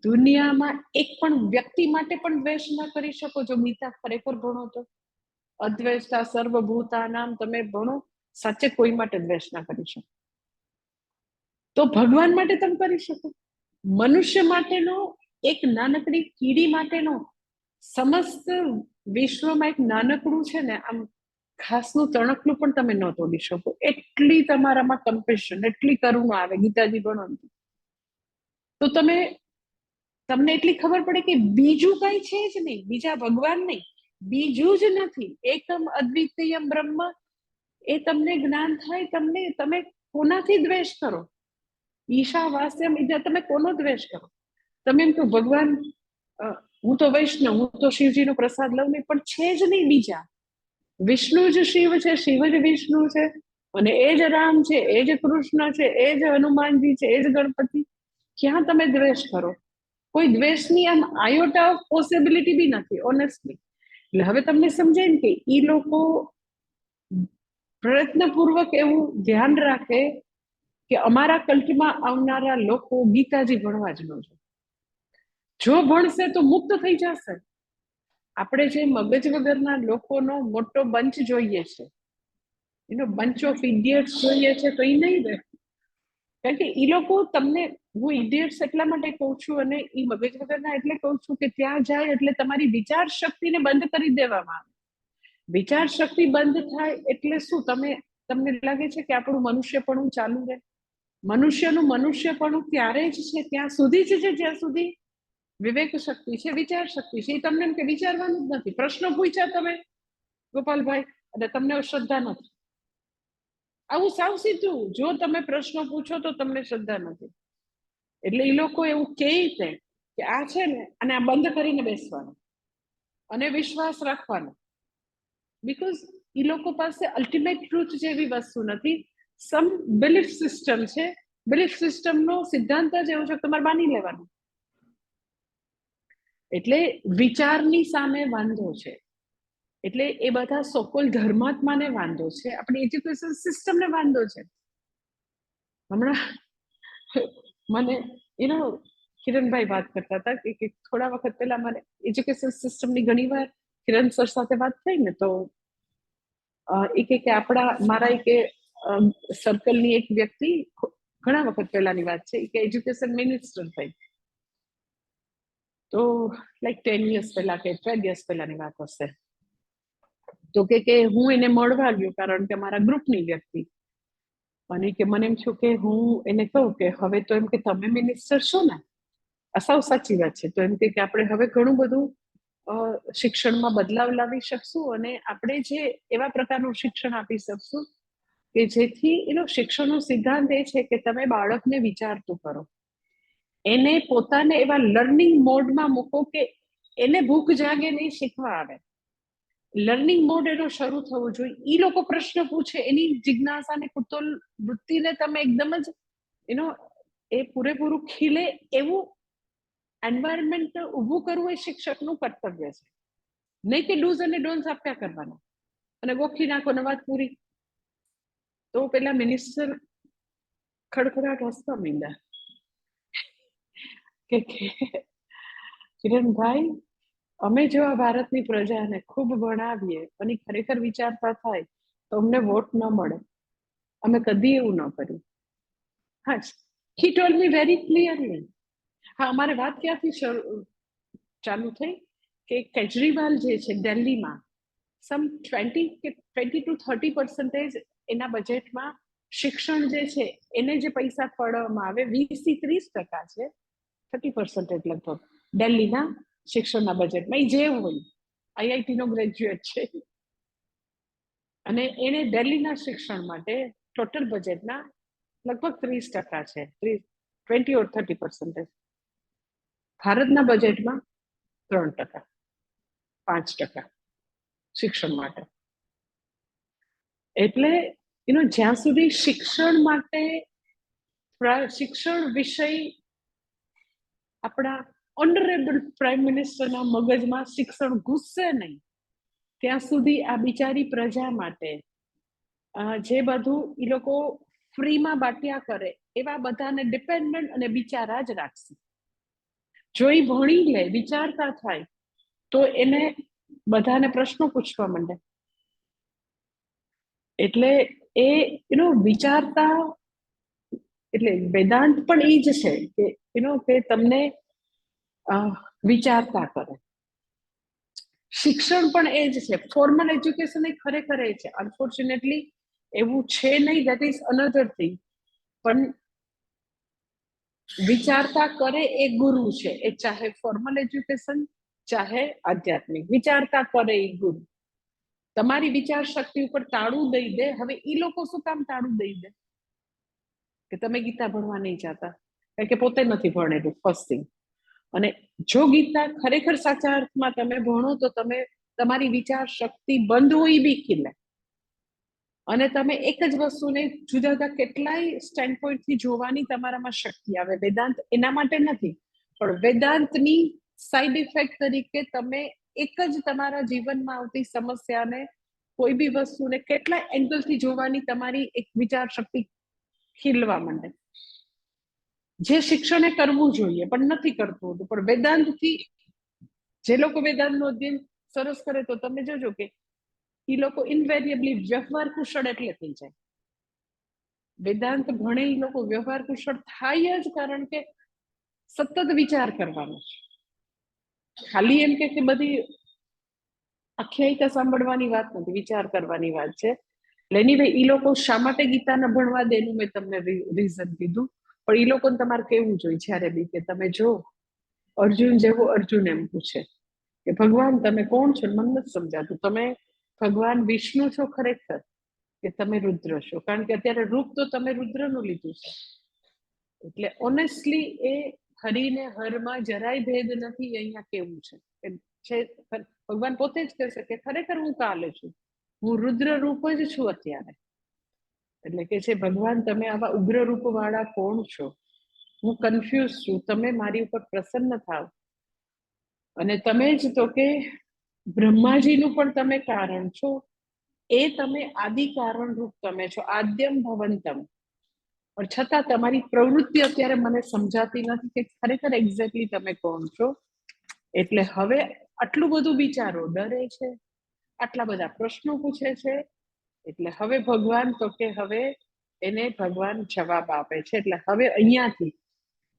દુનિયામાં એક પણ વ્યક્તિ માટે પણ દ્વેષ ના કરી શકો જો ગીતા ખરેખર ભણો તો. અદ્વેષતા સર્વભૂતાનામ તમે ભણો, સાચે કોઈ માટે દ્વેષ ના કરી શકો. તો ભગવાન માટે તમે કરી શકો. મનુષ્ય માટેનો, એક નાનકડી કીડી માટેનો, સમસ્ત વિશ્વમાં એક નાનકડું છે ને આમ ઘાસનું તણકલું પણ તમે ન તોડી શકો. એટલી તમારામાં કમ્પેશન, એટલી કરુણા આવે ગીતાજી ભણો તો તમને એટલી ખબર પડે કે બીજું કઈ છે જ નહીં, બીજા ભગવાન નહીં, બીજું જ નથી, એકમ અદ્વિતીય બ્રહ્મ. એ તમને જ્ઞાન થાય, તમે કોનાથી દ્વેષ કરો? ઈશા વાસ્યમ, તમે કોનો દ્વેષ કરો? તમે એમ તો ભગવાન હું તો વૈષ્ણવ, હું તો શિવજીનો પ્રસાદ લઉં નહીં, પણ છે જ નહીં બીજા. વિષ્ણુ જ શિવ છે, શિવ જ વિષ્ણુ છે, અને એ જ રામ છે, એ જ કૃષ્ણ છે, એ જ હનુમાનજી છે, એ જ ગણપતિ. ક્યાં તમે દ્વેષ કરો? કોઈ દ્વેષની આમ આયોટા ઓફ પોસિબિલિટી બી નથી, ઓનેસ્ટલી. એટલે હવે તમને સમજાય ને કે એ લોકો પ્રયત્નપૂર્વક એવું ધ્યાન રાખે કે અમારા કલ્ટમાં આવનારા લોકો ગીતાજી ભણવા જ ન જોઈએ. જો ભણશે તો મુક્ત થઈ જશે. આપણે જે મગજ વગરના લોકોનો મોટો બંચ જોઈએ છે, એનો બંચ ઓફ ઇડિયટ્સ જોઈએ છે, તો એ નહીં રહે. કારણ કે એ લોકો તમને, હું ઇડિયટ્સ એટલા માટે કહું છું અને એ મગજ વગરના એટલે કહું છું કે ત્યાં જાય એટલે તમારી વિચાર શક્તિને બંધ કરી દેવામાં આવે. વિચાર શક્તિ બંધ થાય એટલે શું? તમને લાગે છે કે આપણું મનુષ્યપણું ચાલુ રહે? મનુષ્યનું મનુષ્યપણું ત્યારે જ છે ત્યાં સુધી જ છે જ્યાં સુધી વિવેક શક્તિ છે, વિચાર શક્તિ છે. એ તમને એમ કે વિચારવાનું જ નથી. પ્રશ્ન પૂછ્યા તમે ગોપાલભાઈ અને તમને શ્રદ્ધા નથી. આવું સાવ સીધું, જો તમે પ્રશ્નો પૂછો તો તમને શ્રદ્ધા નથી. એટલે એ લોકો એવું કહે છે કે આ છે ને, અને આ બંધ કરીને બેસવાનું અને વિશ્વાસ રાખવાનો. બીકોઝ એ લોકો પાસે અલ્ટિમેટ ટ્રુથ જેવી વસ્તુ નથી, સમ બિલીફ સિસ્ટમ છે. બિલીફ સિસ્ટમનો સિદ્ધાંત જ એવો છે કે તમારે માની લેવાનું. એટલે વિચારની સામે વાંધો છે. એટલે એ બધા સોકોલ ધર્માત્માને વાંધો છે, આપણી એજ્યુકેશન સિસ્ટમને વાંધો છે. હમણાં મને કિરણભાઈ વાત કરતા હતા કે થોડા વખત પહેલા મને એજ્યુકેશન સિસ્ટમની ઘણી વાર કિરણ સર સાથે વાત થઈ ને, તો એ કે મારા સર્કલની એક વ્યક્તિ, ઘણા વખત પહેલાની વાત છે, કે એજ્યુકેશન મિનિસ્ટર થઈ. તો લાઈક 10 years પહેલા કે 12 years પહેલાની વાત હશે. તો કે હું એને મળવા ગયો કારણ કે મારા ગ્રુપની વ્યક્તિ, અને કે મને એમ છું કે હું એને કહું કે હવે તો એમ કે તમે મિનિસ્ટર છો ને, આ સાવ સાચી વાત છે. તો એમ કે આપણે હવે ઘણું બધું શિક્ષણમાં બદલાવ લાવી શકશું અને આપણે જે એવા પ્રકારનું શિક્ષણ આપી શકશું કે જેથી એનો શિક્ષણનો સિદ્ધાંત એ છે કે તમે બાળકને વિચારતું કરો, એને પોતાને એવા લર્નિંગ મોડમાં મૂકો કે એને ભૂખ જાગે નહીં, શીખવા આવે. લર્નિંગ મોડ એનો શરૂ થવો જોઈએ. એ લોકો પ્રશ્ન પૂછે, એની જિજ્ઞાસાને કુતૂહલ વૃત્તિને તમે એકદમ જ એ પૂરેપૂરું ખીલે એવું એન્વાયરમેન્ટ ઊભું કરવું એ શિક્ષકનું કર્તવ્ય છે. નહીં કે ડૂઝ અને ડોન્ટ્સ આપ્યા કરવાના અને ગોખી નાખો ને વાત પૂરી. તો પેલા મિનિસ્ટર ખડખડાટ હસતા મીંડા કે કિરણભાઈ, અમે જો આ ભારતની પ્રજાને ખૂબ ભણાવીએ અને ખરેખર વિચારતા થાય તો અમને વોટ ન મળે. અમે કદી એવું ન કર્યું. હા, હી ટોલ્ડ મી વેરી ક્લિયરલી. હા, અમારે વાત ક્યાંથી ચાલુ થઈ કે કેજરીવાલ જે છે દિલ્હીમાં સમ 20 to 30% એના બજેટમાં શિક્ષણ જે છે એને જે પૈસા ફાળવવામાં આવે 20-30% છે, 30% લગભગ દિલ્હીના શિક્ષણના બજેટમાં. એ જે હોય, આઈઆઈટી નો ગ્રેજ્યુએટ છે અને એને દિલ્હીના શિક્ષણ માટે ટોટલ બજેટના લગભગ 30% છે, 20 or 30%. ભારતના બજેટમાં 3%, 5% શિક્ષણ માટે. એટલે જ્યાં સુધી શિક્ષણ માટે શિક્ષણ વિષય આપણા ઓનરેબલ પ્રાઇમ મિનિસ્ટરના મગજમાં શિક્ષણ ઘૂસશે નહીં ત્યાં સુધી આ બિચારી પ્રજા માટે જે બધું એ લોકો ફ્રીમાં બાટ્યા કરે એવા બધાને ડિપેન્ડન્ટ અને બિચારા જ રાખશે. જો એ ભણી લે, વિચારતા થાય, તો એને બધાને પ્રશ્નો પૂછવા માંડે. એટલે એ વિચારતા, એટલે વેદાંત પણ એ જ છે કે તમને વિચારતા કરે. શિક્ષણ પણ એ જ છે. ફોર્મલ એજ્યુકેશન એ ખરેખર એ છે. અનફોર્ચ્યુનેટલી એવું છે નહીં, દેટ ઇઝ અનધર થિંગ. પણ વિચારતા કરે એ ગુરુ છે. એ ચાહે ફોર્મલ એજ્યુકેશન, ચાહે આધ્યાત્મિક. વિચારતા કરે એ ગુરુ. તમારી વિચાર શક્તિ ઉપર તાળું દઈ દે. હવે એ લોકો શું કામ તાળું દઈ દે કે તમે ગીતા ભણવા નહીં જાતા? કારણ કે પોતે નથી ભણેલું, ફર્સ્ટ થિંગ. અને જો ગીતા ખરેખર સાચા અર્થમાં તમે ભણો તો તમે તમારી વિચાર શક્તિ બંધ હોય બી ખીલે. અને તમે એક જ વસ્તુને જુદા જુદા કેટલાય સ્ટેન્ડ પોઈન્ટથી જોવાની તમારામાં શક્તિ આવે. વેદાંત એના માટે નથી, પણ વેદાંતની સાઈડ ઇફેક્ટ તરીકે તમે એક જ તમારા જીવનમાં આવતી સમસ્યાને, કોઈ બી વસ્તુને કેટલા એંગલથી જોવાની તમારી એક વિચાર શક્તિ ખીલવા માંડે. જે શિક્ષણે કરવું જોઈએ પણ નથી કરતું હતું. પણ વેદાંતથી જે લોકો વેદાંતનો અધ્યયન સરસ કરે તો તમે જોજો કે એ લોકો ઇનવેરિયેબલી વ્યવહાર કુશળ એટલે થઈ જાય. વેદાંત ભણે એ લોકો વ્યવહાર કુશળ થાય જ કારણ કે સતત વિચાર કરવાનો છે. ખાલી એમ કે બધી આખ્યાયિકા સાંભળવાની વાત નથી, વિચાર કરવાની વાત છે. એનીવે એ લોકો શા માટે ગીતાને ભણવા દે એનું મેં તમને રીઝન કીધું. પણ એ લોકોને તમારે કેવું જોઈએ જ્યારે બી કે તમે જો અર્જુન જેવું અર્જુન એમ પૂછે કે ભગવાન તમે કોણ છો? મને નથી સમજાતું. તમે ભગવાન વિષ્ણુ છો ખરેખર કે તમે રુદ્ર છો? કારણ કે અત્યારે રૂપ તો તમે રુદ્રનું લીધું છે. એટલે ઓનેસ્ટલી એ હરિને હરમાં જરાય ભેદ નથી. અહીંયા કેવું છે ભગવાન પોતે જ કહેશે કે ખરેખર હું કાલે છું, હું રુદ્ર રૂપ જ છું અત્યારે. એટલે કે છે ભગવાન તમે આવા ઉગ્ર રૂપ વાળા કોણ છો? હું કન્ફ્યુઝ છું, તમે મારી ઉપર પ્રસન્ન થાવ. અને તમે જ તો કે બ્રહ્માજીનું પણ તમે કારણ છો. એ તમે આદિ કારણ રૂપ તમે છો, આદ્યમ ભવંતમ. પણ છતાં તમારી પ્રવૃત્તિ અત્યારે મને સમજાતી નથી કે ખરેખર એક્ઝેક્ટલી તમે કોણ છો. એટલે હવે આટલું બધું વિચારો, ડરે છે, આટલા બધા પ્રશ્નો પૂછે છે. એટલે હવે ભગવાન તો કે હવે એને ભગવાન જવાબ આપે છે. એટલે હવે અહીંયાથી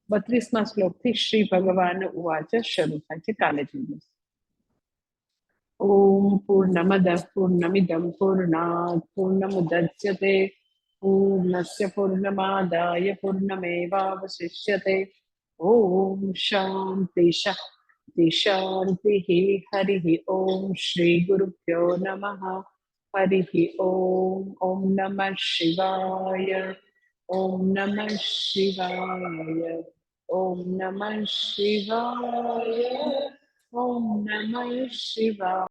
32મા શ્લોકથી શ્રી ભગવાન ઉવાચ શરૂ થાય છે. કાલે જોઈએ. ઓમ પૂર્ણમદ પૂર્ણમિદમ પૂર્ણાત પૂર્ણમુદચ્યતે પૂર્ણસ્ય પૂર્ણમાદાય પૂર્ણમેવાવશિષ્યતે. ઓમ શાંતિ શાંતિ શાંતિ. હરિ ઓમ શ્રી ગુરુભ્યો નમઃ. હરિ ઓમ. ઓમ નમઃ શિવાય. ઓમ નમઃ શિવાય. ઓમ નમઃ શિવાય. ઓમ નમઃ શિવાય.